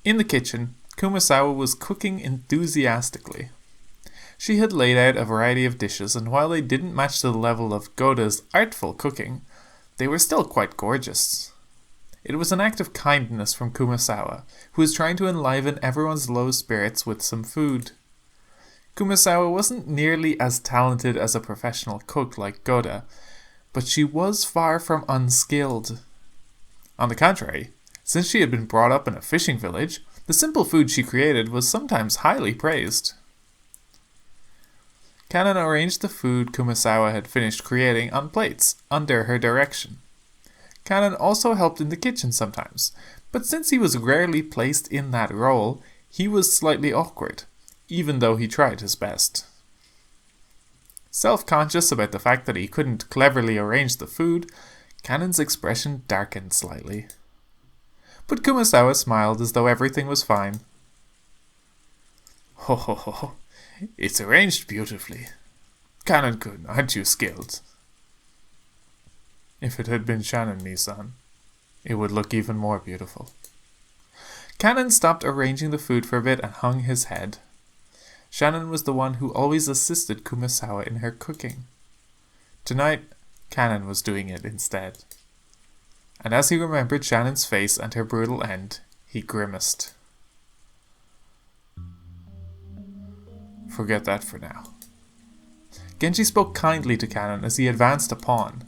Speaker 1: In the kitchen, Kumasawa was cooking enthusiastically. She had laid out a variety of dishes, and while they didn't match the level of Goda's artful cooking, they were still quite gorgeous. It was an act of kindness from Kumasawa, who was trying to enliven everyone's low spirits with some food. Kumasawa wasn't nearly as talented as a professional cook like Goda, but she was far from unskilled. On the contrary, since she had been brought up in a fishing village, the simple food she created was sometimes highly praised. Kanon arranged the food Kumasawa had finished creating on plates under her direction. Kanon also helped in the kitchen sometimes, but since he was rarely placed in that role, he was slightly awkward, even though he tried his best. Self-conscious about the fact that he couldn't cleverly arrange the food, Kanon's expression darkened slightly. But Kumasawa smiled as though everything was fine. Ho ho ho, it's arranged beautifully. Kanon-kun, aren't you skilled? If it had been Shannon-san, it would look even more beautiful. Kanon stopped arranging the food for a bit and hung his head. Shannon was the one who always assisted Kumasawa in her cooking. Tonight, Kanon was doing it instead. And as he remembered Shannon's face and her brutal end, he grimaced. Forget that for now. Genji spoke kindly to Kanon as he advanced a pawn.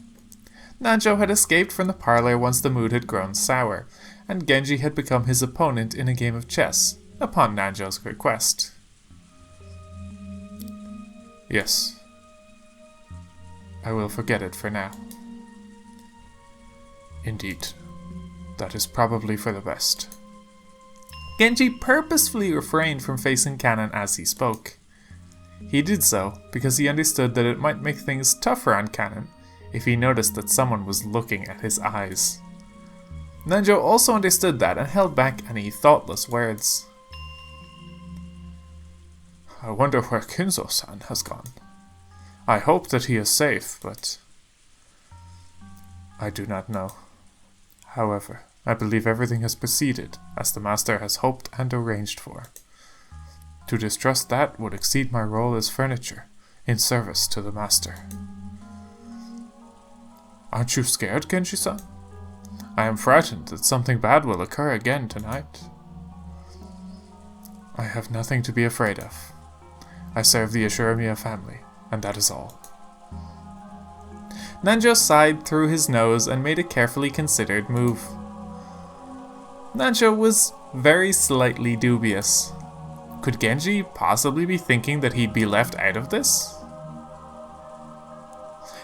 Speaker 1: Nanjo had escaped from the parlor once the mood had grown sour, and Genji had become his opponent in a game of chess, upon Nanjo's request. Yes. I will forget it for now. Indeed. That is probably for the best. Genji purposefully refrained from facing Kanon as he spoke. He did so because he understood that it might make things tougher on Kanon if he noticed that someone was looking at his eyes. Nanjo also understood that and held back any thoughtless words. I wonder where Kinzo-san has gone. I hope that he is safe, but I do not know. However, I believe everything has proceeded as the master has hoped and arranged for. To distrust that would exceed my role as furniture in service to the master. Aren't you scared, Genji-san? I am frightened that something bad will occur again tonight. I have nothing to be afraid of. I serve the Ashuramiya family, and that is all. Nanjo sighed through his nose and made a carefully considered move. Nanjo was very slightly dubious. Could Genji possibly be thinking that he'd be left out of this?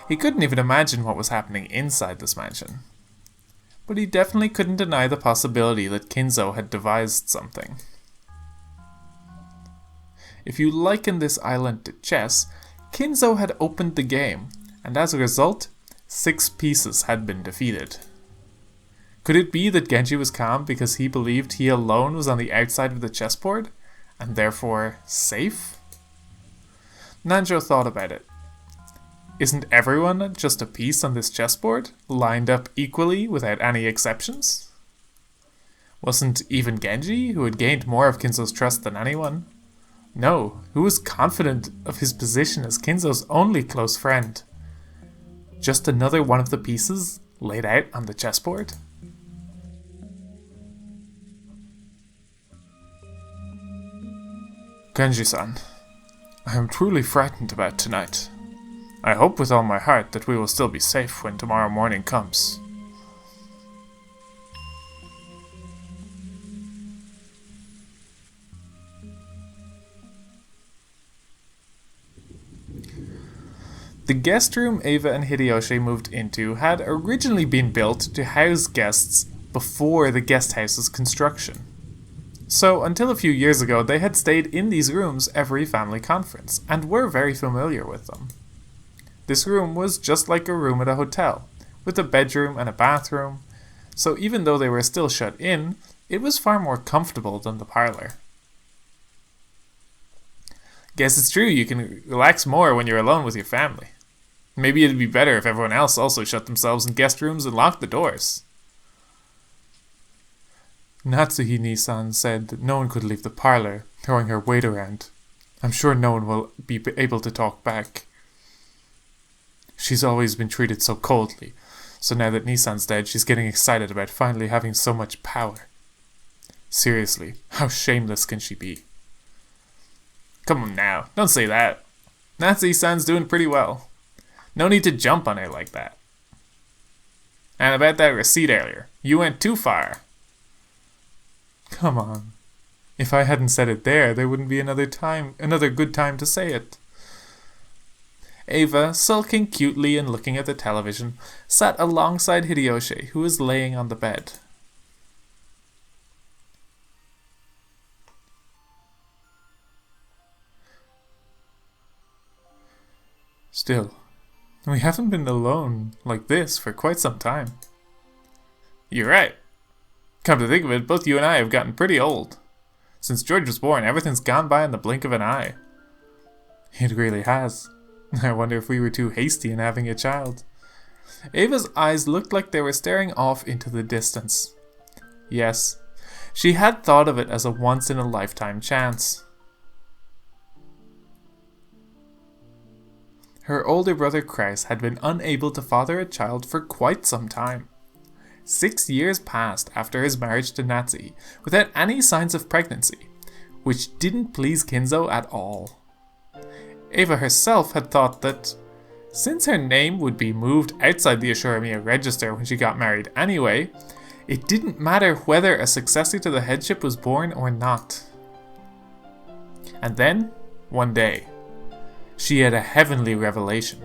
Speaker 1: He couldn't even imagine what was happening inside this mansion. But he definitely couldn't deny the possibility that Kinzo had devised something. If you liken this island to chess, Kinzo had opened the game, and as a result, 6 pieces had been defeated. Could it be that Genji was calm because he believed he alone was on the outside of the chessboard, and therefore safe? Nanjo thought about it. Isn't everyone just a piece on this chessboard, lined up equally without any exceptions? Wasn't even Genji, who had gained more of Kinzo's trust than anyone? No, who was confident of his position as Kinzo's only close friend? Just another one of the pieces laid out on the chessboard? Genji-san, I am truly frightened about tonight. I hope with all my heart that we will still be safe when tomorrow morning comes. The guest room Eva and Hideyoshi moved into had originally been built to house guests before the guest house's construction. So until a few years ago they had stayed in these rooms every family conference and were very familiar with them. This room was just like a room at a hotel, with a bedroom and a bathroom, so even though they were still shut in, it was far more comfortable than the parlor. Guess it's true you can relax more when you're alone with your family. Maybe it'd be better if everyone else also shut themselves in guest rooms and locked the doors. Natsuhi-ni-san said that no one could leave the parlor, throwing her weight around. I'm sure no one will be able to talk back. She's always been treated so coldly, so now that Nisan's dead, she's getting excited about finally having so much power. Seriously, how shameless can she be? Come on now, don't say that. Natsuhi-san's doing pretty well. No need to jump on her like that. And about that receipt earlier, you went too far. Come on. If I hadn't said it there wouldn't be another good time to say it. Eva, sulking cutely and looking at the television, sat alongside Hideyoshi, who was laying on the bed. Still, we haven't been alone like this for quite some time. You're right. Come to think of it, both you and I have gotten pretty old. Since George was born, everything's gone by in the blink of an eye. It really has. I wonder if we were too hasty in having a child. Ava's eyes looked like they were staring off into the distance. Yes, she had thought of it as a once-in-a-lifetime chance. Her older brother Kraus had been unable to father a child for quite some time. 6 years passed after his marriage to Natsuhi without any signs of pregnancy, which didn't please Kinzo at all. Eva herself had thought that, since her name would be moved outside the Ashuramiya register when she got married anyway, it didn't matter whether a successor to the headship was born or not. And then, one day, she had a heavenly revelation.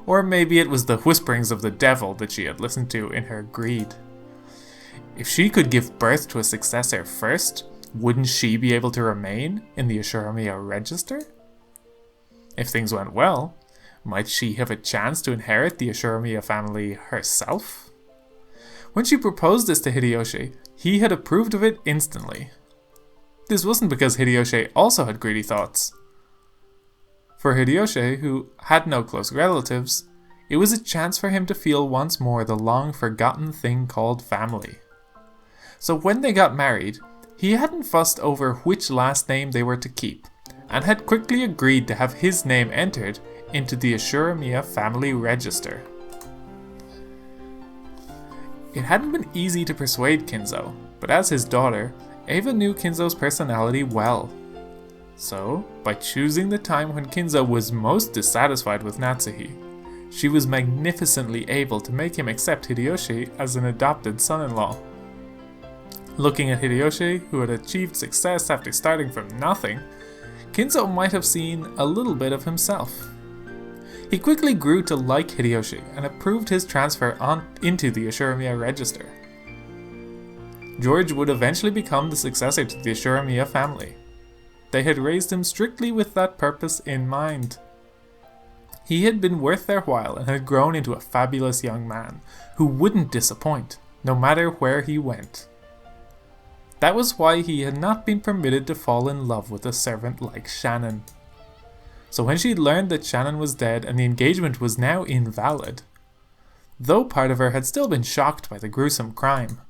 Speaker 1: Or maybe it was the whisperings of the devil that she had listened to in her greed. If she could give birth to a successor first, wouldn't she be able to remain in the Ashuramiya register? If things went well, might she have a chance to inherit the Ashuramiya family herself? When she proposed this to Hideyoshi, he had approved of it instantly. This wasn't because Hideyoshi also had greedy thoughts. For Hideyoshi, who had no close relatives, it was a chance for him to feel once more the long-forgotten thing called family. So when they got married, he hadn't fussed over which last name they were to keep, and had quickly agreed to have his name entered into the Ashuramiya family register. It hadn't been easy to persuade Kinzo, but as his daughter, Eva knew Kinzo's personality well. So, by choosing the time when Kinzo was most dissatisfied with Natsuhi, she was magnificently able to make him accept Hideyoshi as an adopted son-in-law. Looking at Hideyoshi, who had achieved success after starting from nothing, Kinzo might have seen a little bit of himself. He quickly grew to like Hideyoshi and approved his transfer into the Ashuramiya register. George would eventually become the successor to the Ashuramiya family. They had raised him strictly with that purpose in mind. He had been worth their while and had grown into a fabulous young man who wouldn't disappoint, no matter where he went. That was why he had not been permitted to fall in love with a servant like Shannon. So when she learned that Shannon was dead and the engagement was now invalid, though part of her had still been shocked by the gruesome crime,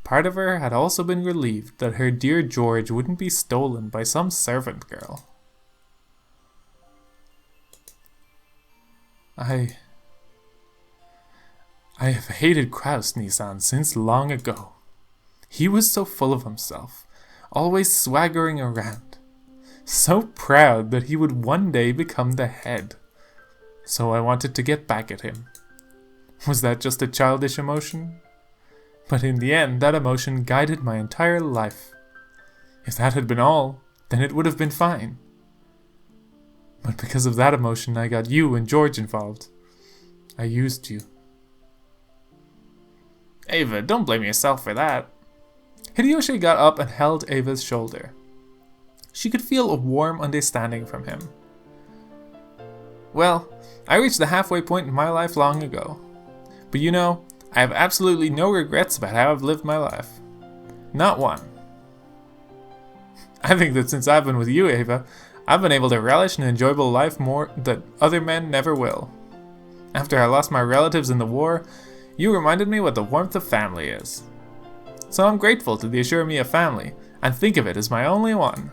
Speaker 1: part of her had also been relieved that her dear George wouldn't be stolen by some servant girl. I have hated Kraus-Nissan since long ago. He was so full of himself, always swaggering around, so proud that he would one day become the head. So I wanted to get back at him. Was that just a childish emotion? But in the end, that emotion guided my entire life. If that had been all, then it would have been fine. But because of that emotion, I got you and George involved. I used you.
Speaker 2: Eva, don't blame yourself for that.
Speaker 1: Hideyoshi got up and held Eva's shoulder. She could feel a warm understanding from him. Well, I reached the halfway point in my life long ago. But you know, I have absolutely no regrets about how I've lived my life. Not one. I think that since I've been with you, Eva, I've been able to relish an enjoyable life more that other men never will. After I lost my relatives in the war, you reminded me what the warmth of family is. So I'm grateful to the assure me of family, and think of it as my only one.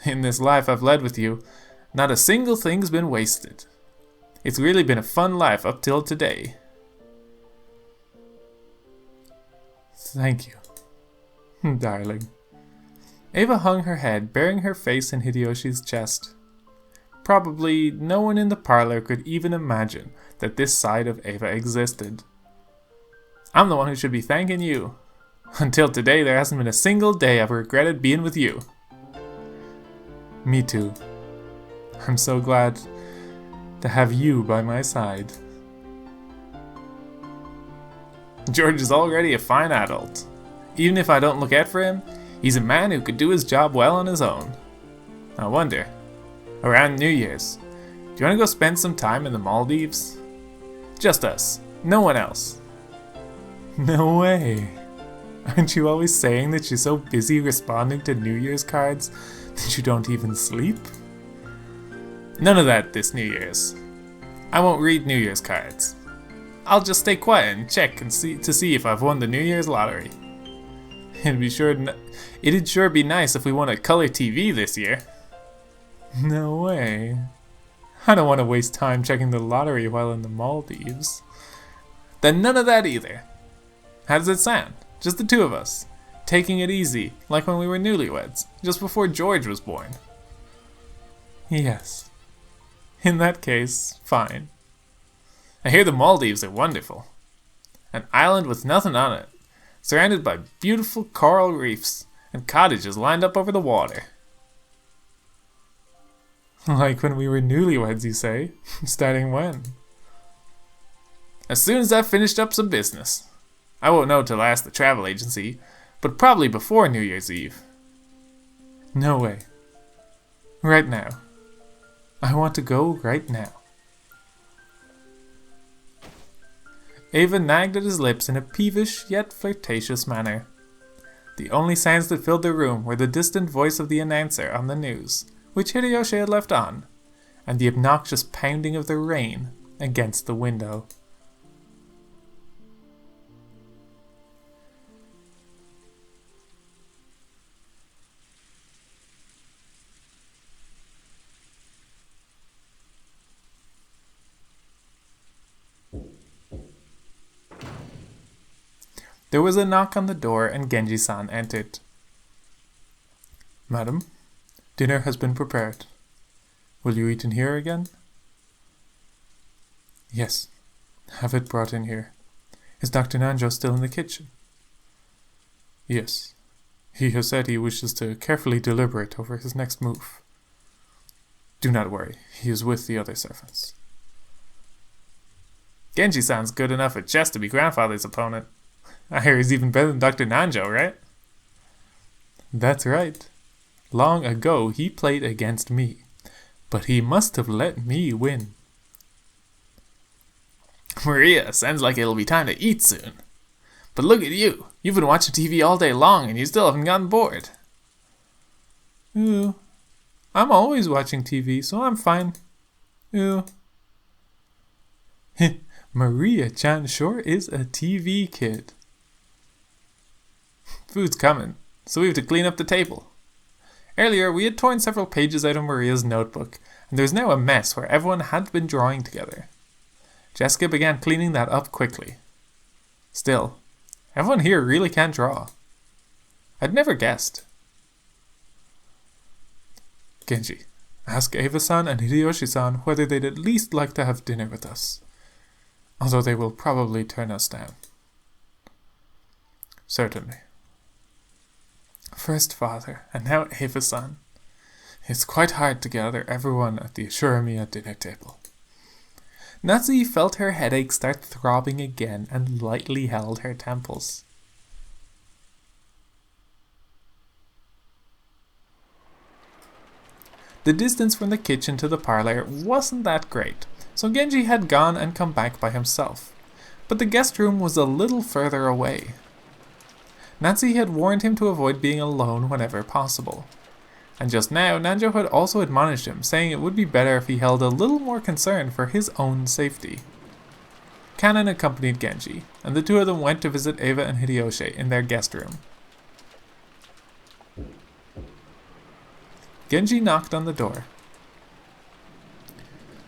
Speaker 1: In this life I've led with you, not a single thing's been wasted. It's really been a fun life up till today. Thank you, darling. Eva hung her head, burying her face in Hideyoshi's chest. Probably no one in the parlor could even imagine that this side of Eva existed. I'm the one who should be thanking you. Until today, there hasn't been a single day I've regretted being with you. Me too. I'm so glad to have you by my side. George is already a fine adult. Even if I don't look out for him, he's a man who could do his job well on his own. I wonder, around New Year's, do you want to go spend some time in the Maldives? Just us, no one else. No way. Aren't you always saying that you're so busy responding to New Year's cards that you don't even sleep? None of that this New Year's. I won't read New Year's cards. I'll just stay quiet and check and see if I've won the New Year's lottery. It'd sure be nice if we won a color TV this year. No way. I don't want to waste time checking the lottery while in the Maldives. Then none of that either. How does it sound? Just the two of us, taking it easy, like when we were newlyweds, just before George was born. Yes. In that case, fine. I hear the Maldives are wonderful. An island with nothing on it, surrounded by beautiful coral reefs and cottages lined up over the water. Like when we were newlyweds, you say? Starting when? As soon as I've finished up some business. I won't know till I ask the travel agency, but probably before New Year's Eve. No way. Right now. I want to go right now. Eva nagged at his lips in a peevish yet flirtatious manner. The only sounds that filled the room were the distant voice of the announcer on the news, which Hideyoshi had left on, and the obnoxious pounding of the rain against the window. There was a knock on the door and Genji-san entered. Madam, dinner has been prepared. Will you eat in here again? Yes, have it brought in here. Is Dr. Nanjo still in the kitchen? Yes, he has said he wishes to carefully deliberate over his next move. Do not worry, he is with the other servants. Genji-san's good enough at chess to be grandfather's opponent. I hear he's even better than Dr. Nanjo, right? That's right. Long ago he played against me, but he must have let me win. Maria, sounds like it'll be time to eat soon. But look at you. You've been watching TV all day long and you still haven't gotten bored. Ooh,
Speaker 2: I'm always watching TV, so I'm fine. Ew. Maria-chan sure is a TV kid. Food's coming, so we have to clean up the table. Earlier, we had torn several pages out of Maria's notebook, and there was now a mess where everyone had been drawing together. Jessica began cleaning that up quickly. Still, everyone here really can't draw. I'd never guessed. Genji, ask Eva-san and Hideyoshi-san whether they'd at least like to have dinner with us. Although they will probably turn us down. Certainly. First father, and now Eva-san. It's quite hard to gather everyone at the Ashuramiya dinner table. Natsuki felt her headache start throbbing again and lightly held her temples. The distance from the kitchen to the parlour wasn't that great, so Genji had gone and come back by himself, but the guest room was a little further away. Natsuki had warned him to avoid being alone whenever possible, and just now Nanjo had also admonished him, saying it would be better if he held a little more concern for his own safety. Kanon accompanied Genji, and the two of them went to visit Eva and Hideyoshi in their guest room. Genji knocked on the door.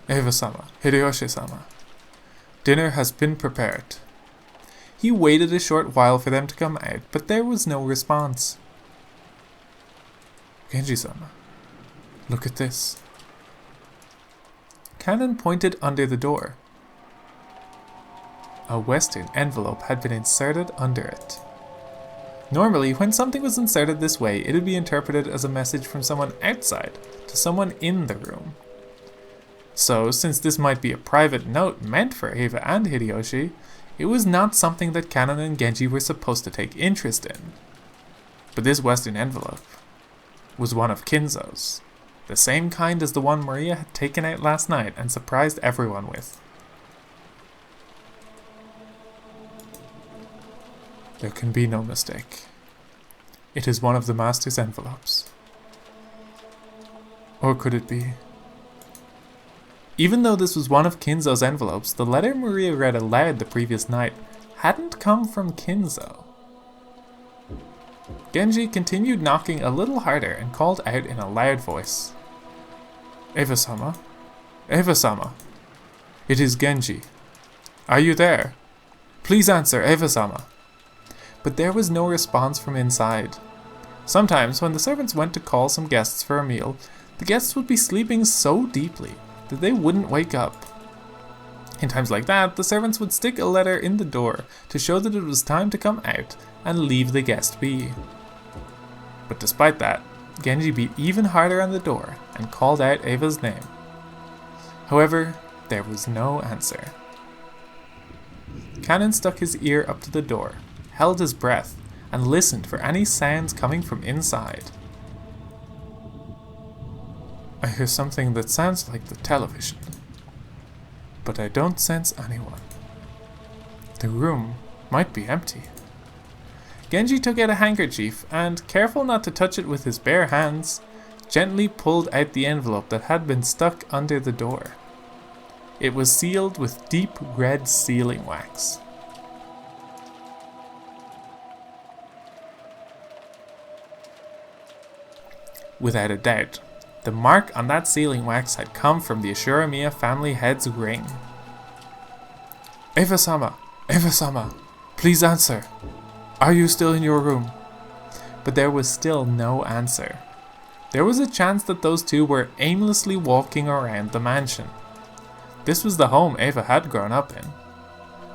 Speaker 2: Eva-sama, Hideyoshi-sama, dinner has been prepared. He waited a short while for them to come out, but there was no response. Genji-sama, look at this. Kanon pointed under the door. A Western envelope had been inserted under it. Normally, when something was inserted this way, it would be interpreted as a message from someone outside to someone in the room. So, since this might be a private note meant for Eva and Hideyoshi, it was not something that Kanon and Genji were supposed to take interest in. But this Western envelope was one of Kinzo's, the same kind as the one Maria had taken out last night and surprised everyone with. There can be no mistake. It is one of the master's envelopes. Or could it be? Even though this was one of Kinzo's envelopes, the letter Maria read aloud the previous night hadn't come from Kinzo. Genji continued knocking a little harder and called out in a loud voice. Eva-sama? Eva-sama? It is Genji. Are you there? Please answer, Eva-sama. But there was no response from inside. Sometimes, when the servants went to call some guests for a meal, the guests would be sleeping so deeply that they wouldn't wake up. In times like that, the servants would stick a letter in the door to show that it was time to come out and leave the guest be. But despite that, Genji beat even harder on the door and called out Eva's name. However, there was no answer. Kanon stuck his ear up to the door, held his breath, and listened for any sounds coming from inside. I hear something that sounds like the television, but I don't sense anyone. The room might be empty. Genji took out a handkerchief and, careful not to touch it with his bare hands, gently pulled out the envelope that had been stuck under the door. It was sealed with deep red sealing wax. Without a doubt, the mark on that sealing wax had come from the Ashuramiya family head's ring. Eva-sama, Eva-sama, please answer. Are you still in your room? But there was still no answer. There was a chance that those two were aimlessly walking around the mansion. This was the home Eva had grown up in.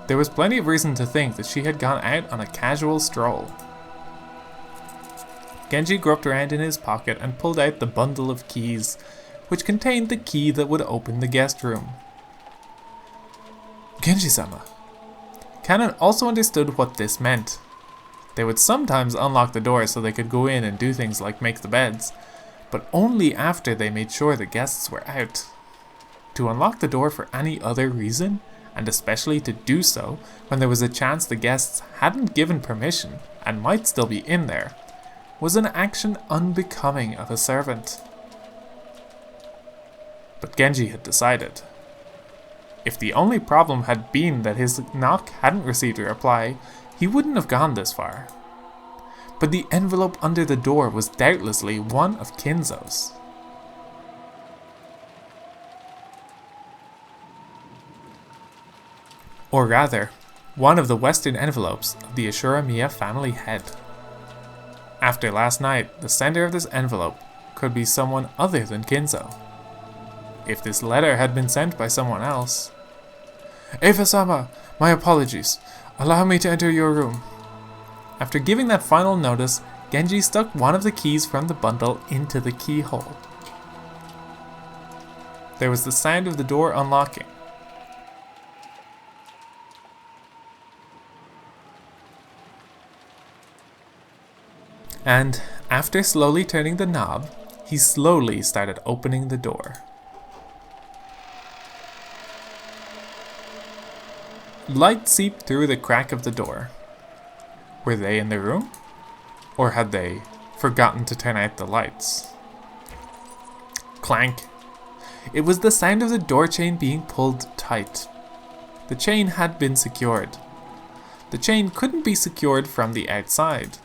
Speaker 2: There was plenty of reason to think that she had gone out on a casual stroll. Genji groped around in his pocket and pulled out the bundle of keys, which contained the key that would open the guest room. Genji-sama. Kanon also understood what this meant. They would sometimes unlock the door so they could go in and do things like make the beds, but only after they made sure the guests were out. To unlock the door for any other reason, and especially to do so when there was a chance the guests hadn't given permission and might still be in there, was an action unbecoming of a servant.
Speaker 1: But Genji had decided. If the only problem had been that his knock hadn't received a reply, he wouldn't have gone this far. But the envelope under the door was doubtlessly one of Kinzo's. Or rather, one of the western envelopes of the Ashuramiya family head. After last night, the sender of this envelope could be someone other than Kinzo. If this letter had been sent by someone else... Eva-sama, my apologies. Allow me to enter your room. After giving that final notice, Genji stuck one of the keys from the bundle into the keyhole. There was the sound of the door unlocking. And after slowly turning the knob, he slowly started opening the door. Light seeped through the crack of the door. Were they in the room? Or had they forgotten to turn out the lights? Clank. It was the sound of the door chain being pulled tight. The chain had been secured. The chain couldn't be secured from the outside.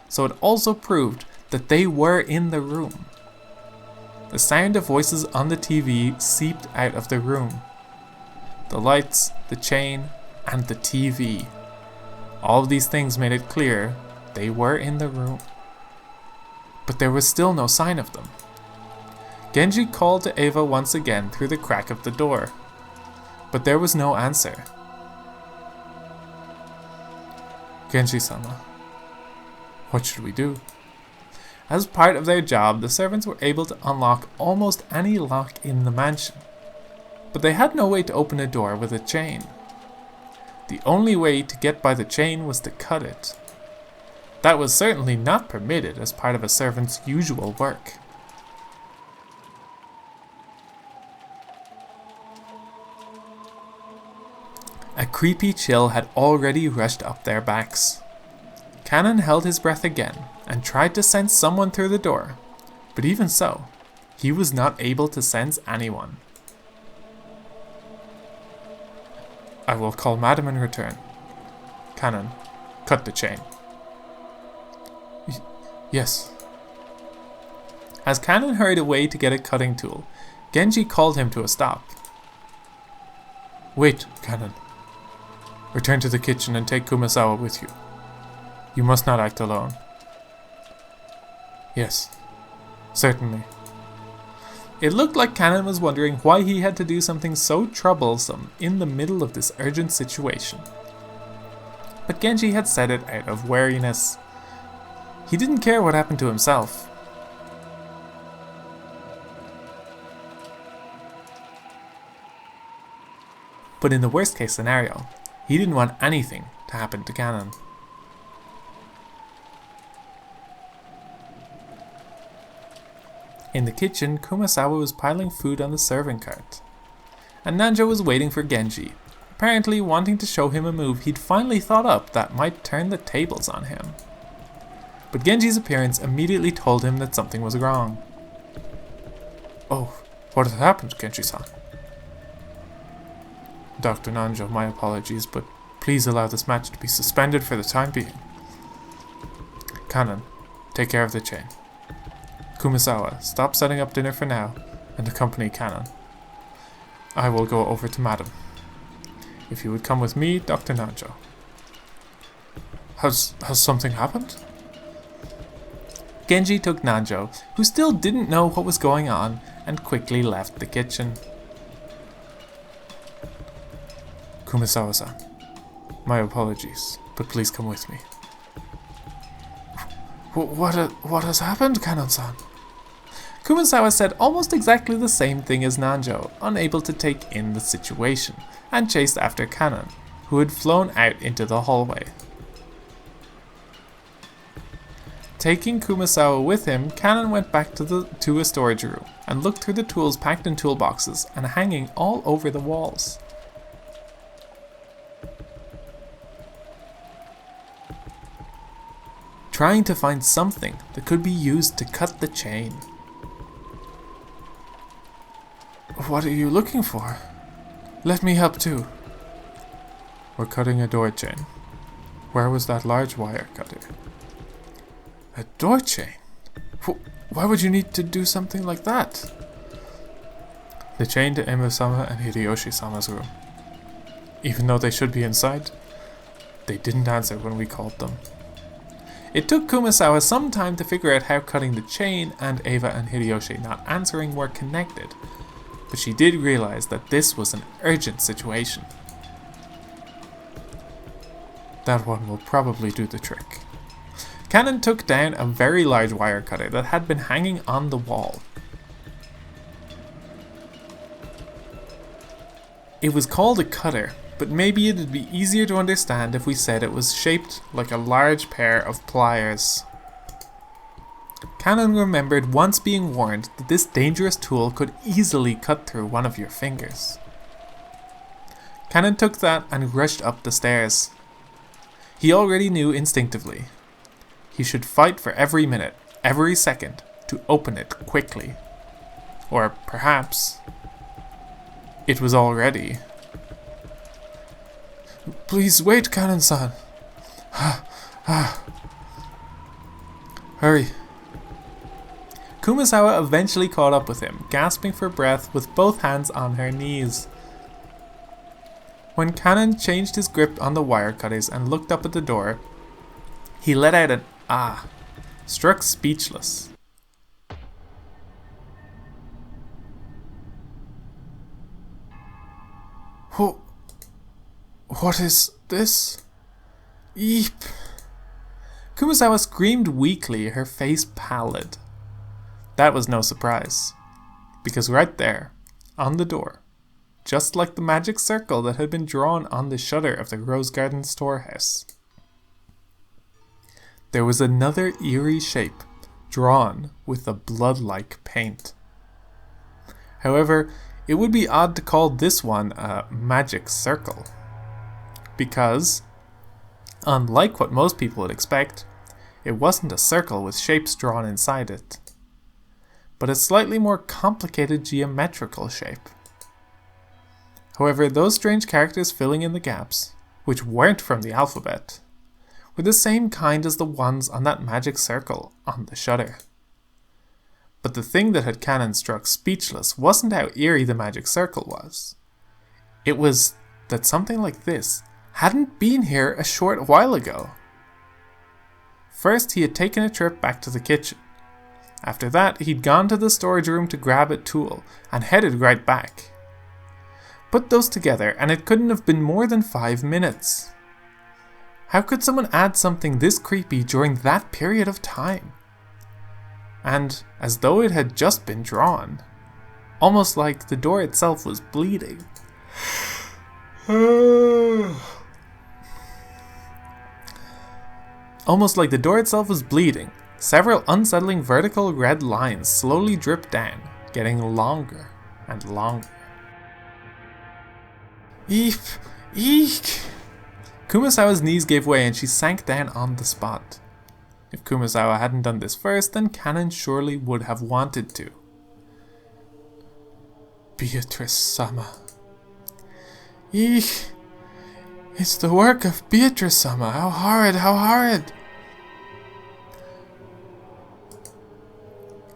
Speaker 1: So it also proved that they were in the room. The sound of voices on the TV seeped out of the room. The lights, the chain, and the TV. All of these things made it clear they were in the room. But there was still no sign of them. Genji called to Eva once again through the crack of the door. But there was no answer. Genji-sama, what should we do? As part of their job, the servants were able to unlock almost any lock in the mansion. But they had no way to open a door with a chain. The only way to get by the chain was to cut it. That was certainly not permitted as part of a servant's usual work. A creepy chill had already rushed up their backs. Kanon held his breath again and tried to sense someone through the door, but even so, he was not able to sense anyone. I will call Madam and return. Kanon, cut the chain. Yes. As Kanon hurried away to get a cutting tool, Genji called him to a stop. Wait, Kanon. Return to the kitchen and take Kumasawa with you. You must not act alone. Yes, certainly. It looked like Kanon was wondering why he had to do something so troublesome in the middle of this urgent situation. But Genji had said it out of wariness. He didn't care what happened to himself. But in the worst case scenario, he didn't want anything to happen to Kanon. In the kitchen, Kumasawa was piling food on the serving cart, and Nanjo was waiting for Genji, apparently wanting to show him a move he'd finally thought up that might turn the tables on him. But Genji's appearance immediately told him that something was wrong. Oh, what has happened, Genji-san? Dr. Nanjo, my apologies, but please allow this match to be suspended for the time being. Kanon, take care of the chain. Kumasawa, stop setting up dinner for now and accompany Kanon. I will go over to Madam. If you would come with me, Dr. Nanjo. Has something happened? Genji took Nanjo, who still didn't know what was going on, and quickly left the kitchen. Kumasawa-san, my apologies, but please come with me. What has happened, Kanon-san? Kumasawa said almost exactly the same thing as Nanjo, unable to take in the situation, and chased after Kanon, who had flown out into the hallway. Taking Kumasawa with him, Kanon went back to a storage room, and looked through the tools packed in toolboxes and hanging all over the walls. Trying to find something that could be used to cut the chain.
Speaker 2: What are you looking for? Let me help too. We're cutting a door chain. Where was that large wire cutter? A door chain? Why would you need to do something like that? The chain to Emo-sama and Hideyoshi-sama's room. Even though they should be inside, they didn't answer when we called them. It took Kumasawa some time to figure out how cutting the chain and Eva and Hideyoshi not answering were connected, but she did realize that this was an urgent situation. That one will probably do the trick. Cannon took down a very large wire cutter that had been hanging on the wall. It was called a cutter, but maybe it'd be easier to understand if we said it was shaped like a large pair of pliers. Cannon remembered once being warned that this dangerous tool could easily cut through one of your fingers. Cannon took that and rushed up the stairs. He already knew instinctively. He should fight for every minute, every second, to open it quickly. Or perhaps it was already. Please wait, Cannon-san. Hurry. Kumasawa eventually caught up with him, gasping for breath with both hands on her knees. When Cannon changed his grip on the wire cutters and looked up at the door, he let out an ah, struck speechless. What is this? Eep! Kumasawa screamed weakly, her face pallid. That was no surprise, because right there, on the door, just like the magic circle that had been drawn on the shutter of the Rose Garden storehouse, there was another eerie shape drawn with a blood-like paint. However, it would be odd to call this one a magic circle, because, unlike what most people would expect, it wasn't a circle with shapes drawn inside it, but a slightly more complicated geometrical shape. However, those strange characters filling in the gaps, which weren't from the alphabet, were the same kind as the ones on that magic circle on the shutter. But the thing that had Cannon struck speechless wasn't how eerie the magic circle was. It was that something like this hadn't been here a short while ago. First, he had taken a trip back to the kitchen. After that, he'd gone to the storage room to grab a tool and headed right back. Put those together and it couldn't have been more than 5 minutes. How could someone add something this creepy during that period of time? And as though it had just been drawn, almost like the door itself was bleeding. Almost like the door itself was bleeding, several unsettling vertical red lines slowly dripped down, getting longer and longer. Eep! Eek! Kumasawa's knees gave way and she sank down on the spot. If Kumasawa hadn't done this first, then Cannon surely would have wanted to. Beatrice-sama. Eek! It's the work of Beatrice-sama. How horrid, how horrid!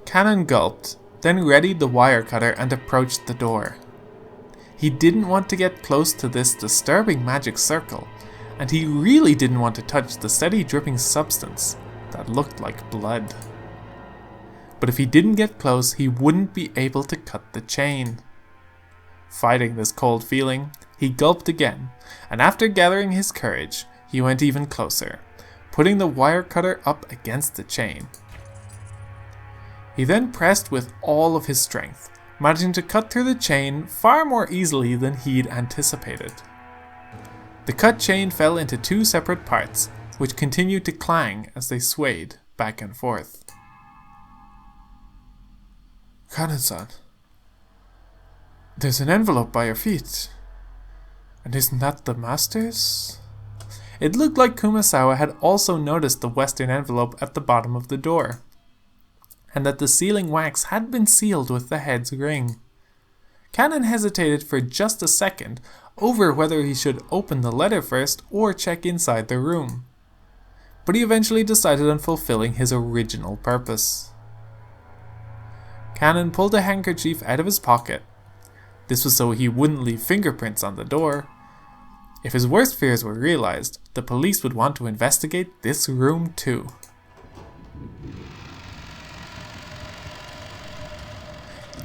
Speaker 2: Cannon gulped, then readied the wire cutter and approached the door. He didn't want to get close to this disturbing magic circle, and he really didn't want to touch the steady dripping substance that looked like blood. But if he didn't get close, he wouldn't be able to cut the chain. Fighting this cold feeling, he gulped again, and after gathering his courage, he went even closer, putting the wire cutter up against the chain. He then pressed with all of his strength, managing to cut through the chain far more easily than he'd anticipated. The cut chain fell into 2 separate parts, which continued to clang as they swayed back and forth. Cannon-san, there's an envelope by your feet. And isn't that the master's? It looked like Kumasawa had also noticed the western envelope at the bottom of the door, and that the sealing wax had been sealed with the head's ring.
Speaker 1: Cannon hesitated for just a second over whether he should open the letter first or check inside the room. But he eventually decided on fulfilling his original purpose. Cannon pulled a handkerchief out of his pocket. This was so he wouldn't leave fingerprints on the door. If his worst fears were realized, the police would want to investigate this room too.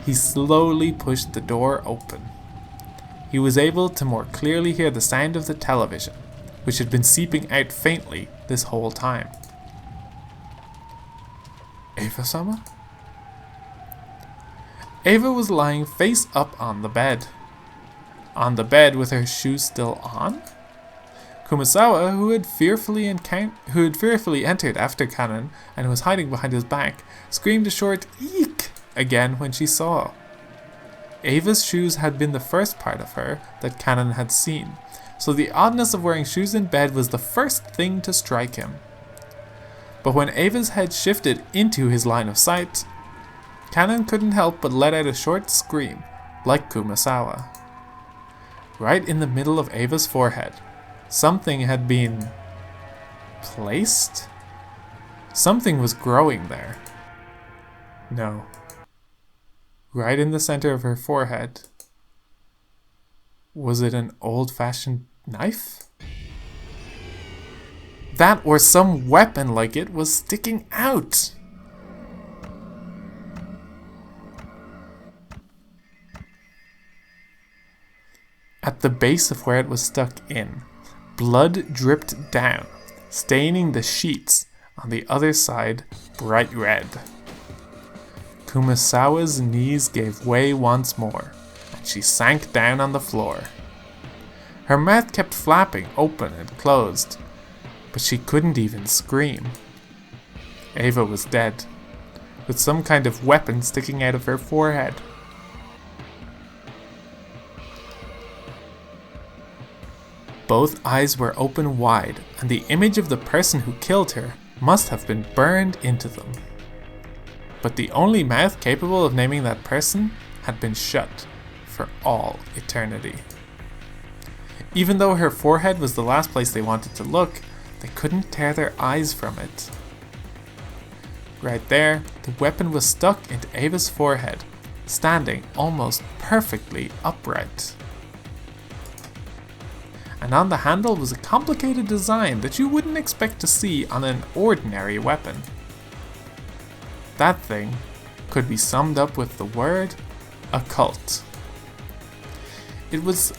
Speaker 1: He slowly pushed the door open. He was able to more clearly hear the sound of the television, which had been seeping out faintly this whole time. Eva-sama? Eva was lying face up on the bed. On the bed with her shoes still on? Kumasawa, who had fearfully entered after Cannon and was hiding behind his back, screamed a short "eek" again when she saw. Eva's shoes had been the first part of her that Cannon had seen, so the oddness of wearing shoes in bed was the first thing to strike him. But when Eva's head shifted into his line of sight, Cannon couldn't help but let out a short scream, like Kumasawa. Right in the middle of Eva's forehead, something had been placed? Something was growing there. No. Right in the center of her forehead. Was it an old-fashioned knife? That or some weapon like it was sticking out. At the base of where it was stuck in, blood dripped down, staining the sheets on the other side bright red. Kumasawa's knees gave way once more, and she sank down on the floor. Her mouth kept flapping open and closed, but she couldn't even scream. Eva was dead, with some kind of weapon sticking out of her forehead. Both eyes were open wide, and the image of the person who killed her must have been burned into them. But the only mouth capable of naming that person had been shut for all eternity. Even though her forehead was the last place they wanted to look, they couldn't tear their eyes from it. Right there, the weapon was stuck into Eva's forehead, standing almost perfectly upright. And on the handle was a complicated design that you wouldn't expect to see on an ordinary weapon. That thing could be summed up with the word occult. It was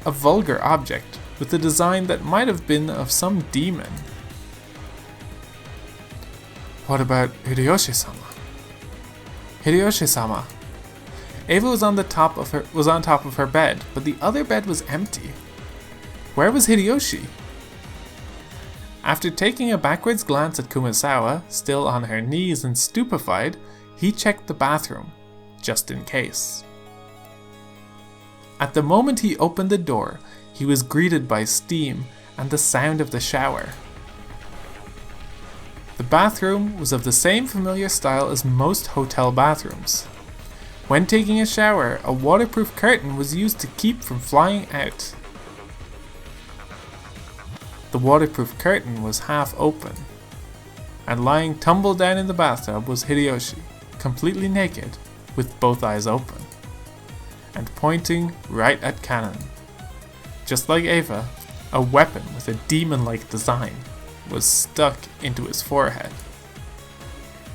Speaker 1: a vulgar object with a design that might have been of some demon. What about Hideyoshi-sama? Hideyoshi-sama. Eva was on top of her bed, but the other bed was empty. Where was Hideyoshi? After taking a backwards glance at Kumasawa, still on her knees and stupefied, he checked the bathroom, just in case. At the moment he opened the door, he was greeted by steam and the sound of the shower. The bathroom was of the same familiar style as most hotel bathrooms. When taking a shower, a waterproof curtain was used to keep from flying out. The waterproof curtain was half open, and lying tumbled down in the bathtub was Hideyoshi, completely naked, with both eyes open, and pointing right at Cannon. Just like Eva, a weapon with a demon-like design was stuck into his forehead.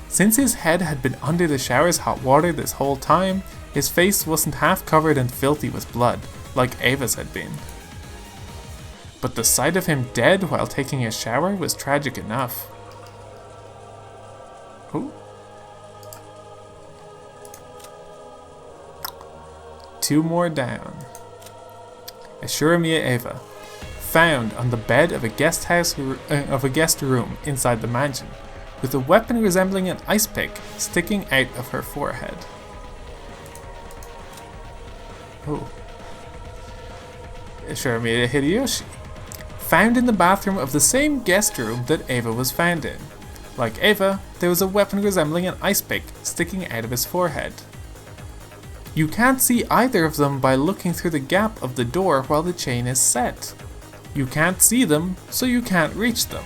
Speaker 1: Since his head had been under the shower's hot water this whole time, his face wasn't half covered and filthy with blood, like Eva's had been. But the sight of him dead while taking a shower was tragic enough. Ooh. 2 more down. Ashuramiya Eva, found on the bed of a guest room inside the mansion, with a weapon resembling an ice pick sticking out of her forehead. Oh. Ashuramiya Hideyoshi, found in the bathroom of the same guest room that Eva was found in. Like Eva, there was a weapon resembling an ice pick sticking out of his forehead. You can't see either of them by looking through the gap of the door while the chain is set. You can't see them, so you can't reach them.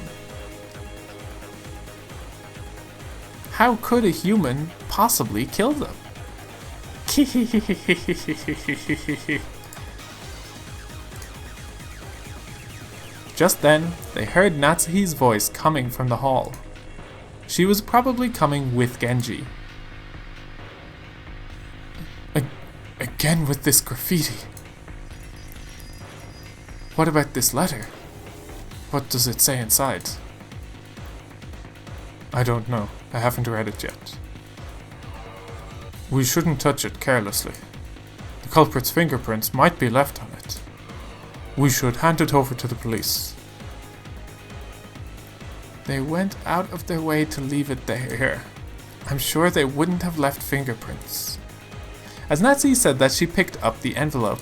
Speaker 1: How could a human possibly kill them? Just then, they heard Natsuhi's voice coming from the hall. She was probably coming with Genji. Again with this graffiti. What about this letter? What does it say inside? I don't know. I haven't read it yet. We shouldn't touch it carelessly. The culprit's fingerprints might be left on it. We should hand it over to the police. They went out of their way to leave it there. I'm sure they wouldn't have left fingerprints. As Natsuhi said that, she picked up the envelope.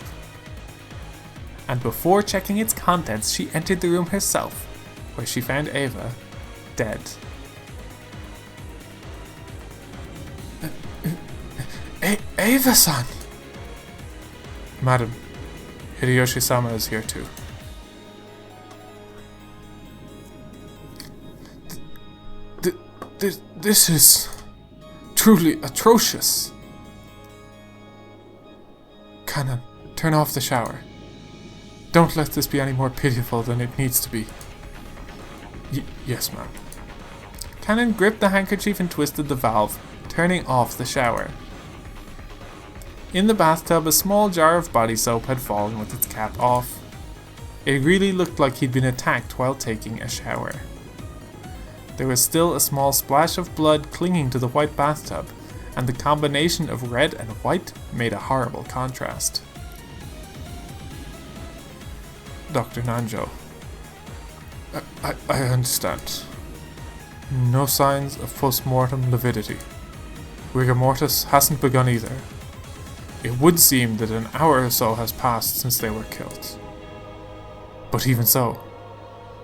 Speaker 1: And before checking its contents, she entered the room herself, where she found Eva dead. Eva-san! Madam, Hideyoshi-sama is here too. This is truly atrocious. Kanan, turn off the shower. Don't let this be any more pitiful than it needs to be. Yes, ma'am. Kanan gripped the handkerchief and twisted the valve, turning off the shower. In the bathtub, a small jar of body soap had fallen with its cap off. It really looked like he'd been attacked while taking a shower. There was still a small splash of blood clinging to the white bathtub, and the combination of red and white made a horrible contrast. Dr. Nanjo. I understand. No signs of post-mortem lividity. Rigor mortis hasn't begun either. It would seem that an hour or so has passed since they were killed. But even so,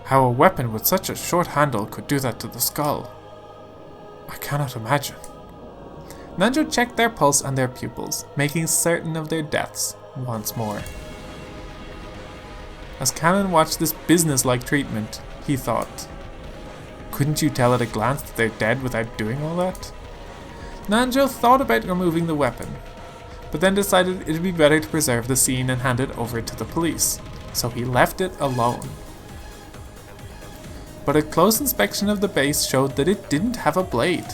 Speaker 1: how a weapon with such a short handle could do that to the skull, I cannot imagine. Nanjo checked their pulse and their pupils, making certain of their deaths once more. As Kanan watched this business-like treatment, he thought, couldn't you tell at a glance that they're dead without doing all that? Nanjo thought about removing the weapon, but then decided it'd be better to preserve the scene and hand it over to the police, so he left it alone. But a close inspection of the base showed that it didn't have a blade.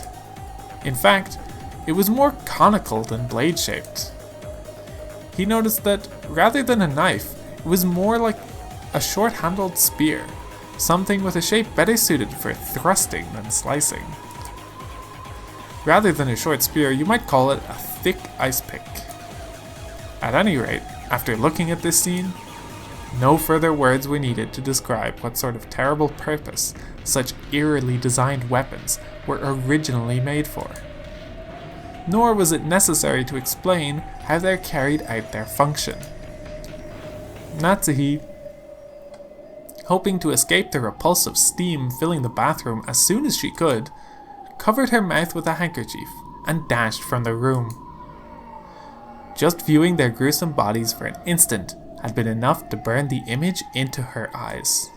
Speaker 1: In fact, it was more conical than blade-shaped. He noticed that, rather than a knife, it was more like a short-handled spear, something with a shape better suited for thrusting than slicing. Rather than a short spear, you might call it a thick ice pick. At any rate, after looking at this scene, no further words were needed to describe what sort of terrible purpose such eerily designed weapons were originally made for. Nor was it necessary to explain how they carried out their function. Natsuhi, hoping to escape the repulsive steam filling the bathroom as soon as she could, covered her mouth with a handkerchief and dashed from the room. Just viewing their gruesome bodies for an instant had been enough to burn the image into her eyes.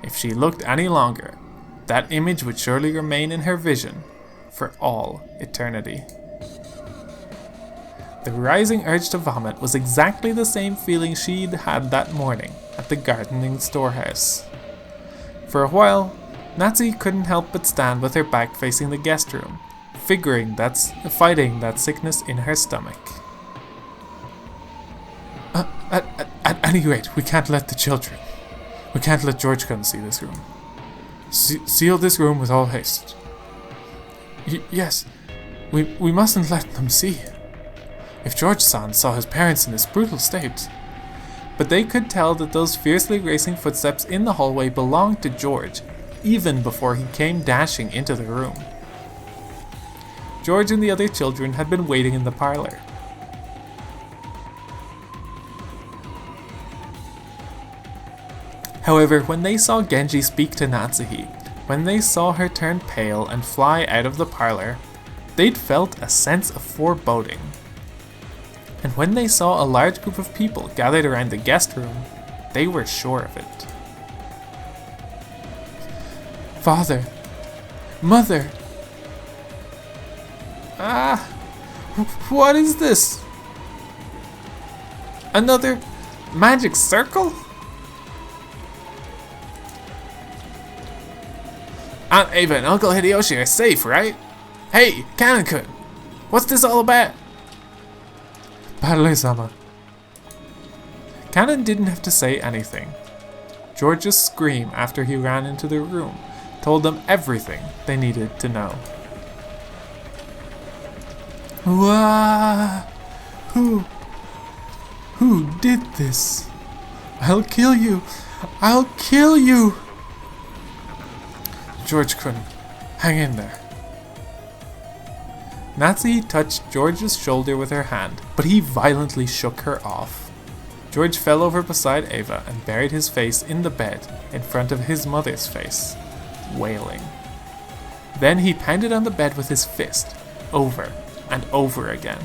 Speaker 1: If she looked any longer, that image would surely remain in her vision for all eternity. The rising urge to vomit was exactly the same feeling she'd had that morning at the gardening storehouse. For a while, Natsuhi couldn't help but stand with her back facing the guest room, fighting that sickness in her stomach. At any rate, we can't let the children. We can't let George come see this room. Seal this room with all haste. Yes, we mustn't let them see. If George-san saw his parents in this brutal state. But they could tell that those fiercely racing footsteps in the hallway belonged to George, even before he came dashing into the room. George and the other children had been waiting in the parlor. However, when they saw Genji speak to Natsuhi, when they saw her turn pale and fly out of the parlor, they'd felt a sense of foreboding. And when they saw a large group of people gathered around the guest room, they were sure of it. Father! Mother! Ah! What is this? Another magic circle? Aunt Eva and Uncle Hideyoshi are safe, right? Hey, Canon-kun! What's this all about? Battler-sama. Canon didn't have to say anything. George's scream after he ran into the room told them everything they needed to know. Wah! Who did this? I'll kill you! I'll kill you! George-kun, hang in there. Natsuhi touched George's shoulder with her hand, but he violently shook her off. George fell over beside Eva and buried his face in the bed in front of his mother's face, wailing. Then he pounded on the bed with his fist, over and over again.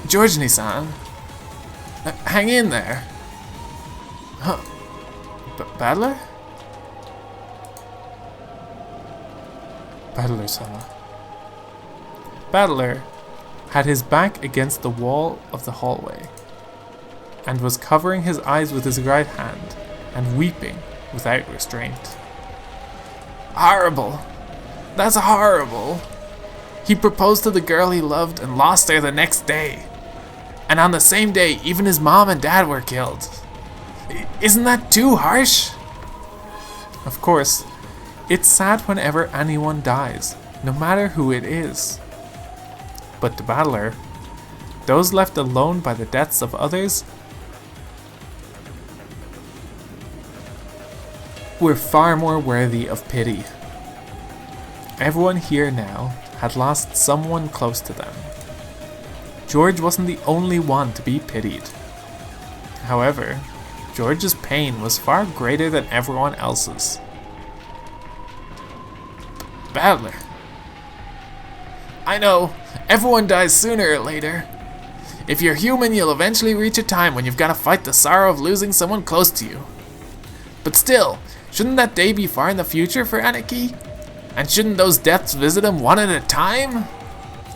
Speaker 1: George-ni-san, hang in there. Huh? Battler? Battler-sama. Battler had his back against the wall of the hallway and was covering his eyes with his right hand and weeping without restraint. Horrible! That's horrible! He proposed to the girl he loved and lost her the next day. And on the same day, even his mom and dad were killed. Isn't that too harsh? Of course, it's sad whenever anyone dies, no matter who it is. But to Battler, those left alone by the deaths of others were far more worthy of pity. Everyone here now had lost someone close to them. George wasn't the only one to be pitied. However, George's pain was far greater than everyone else's. Battler. I know, everyone dies sooner or later. If you're human, you'll eventually reach a time when you've got to fight the sorrow of losing someone close to you. But still, shouldn't that day be far in the future for Aniki? And shouldn't those deaths visit him one at a time?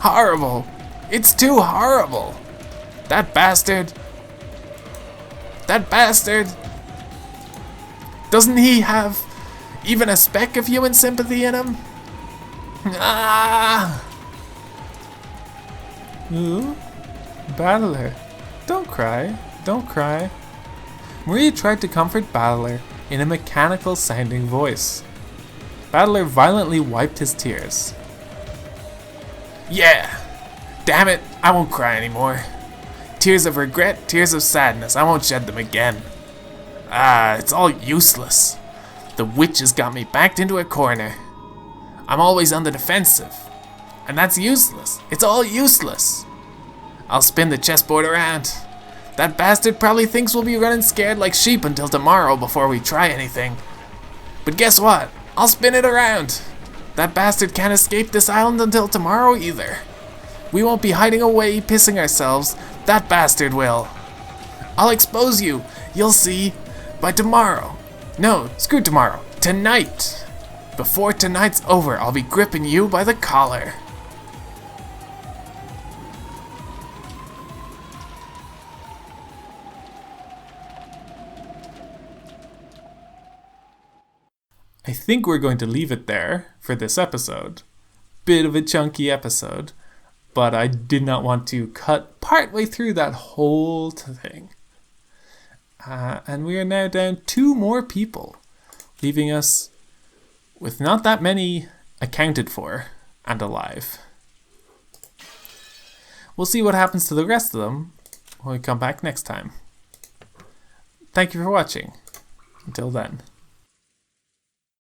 Speaker 1: Horrible. It's too horrible. That bastard. Doesn't he have even a speck of human sympathy in him? Ah! Ooh, Battler, don't cry, don't cry. Maria tried to comfort Battler in a mechanical sounding voice. Battler violently wiped his tears. Yeah! Damn it, I won't cry anymore. Tears of regret, tears of sadness, I won't shed them again. Ah, it's all useless. The witch has got me backed into a corner. I'm always on the defensive. And that's useless. It's all useless. I'll spin the chessboard around. That bastard probably thinks we'll be running scared like sheep until tomorrow before we try anything. But guess what? I'll spin it around. That bastard can't escape this island until tomorrow either. We won't be hiding away, pissing ourselves. That bastard will. I'll expose you. You'll see. By tomorrow. No, screw tomorrow. Tonight. Before tonight's over, I'll be gripping you by the collar. I think we're going to leave it there for this episode. Bit of a chunky episode, but I did not want to cut partway through that whole thing. And we are now down 2 more people, leaving us with not that many accounted for and alive. We'll see what happens to the rest of them when we come back next time. Thank you for watching. Until then.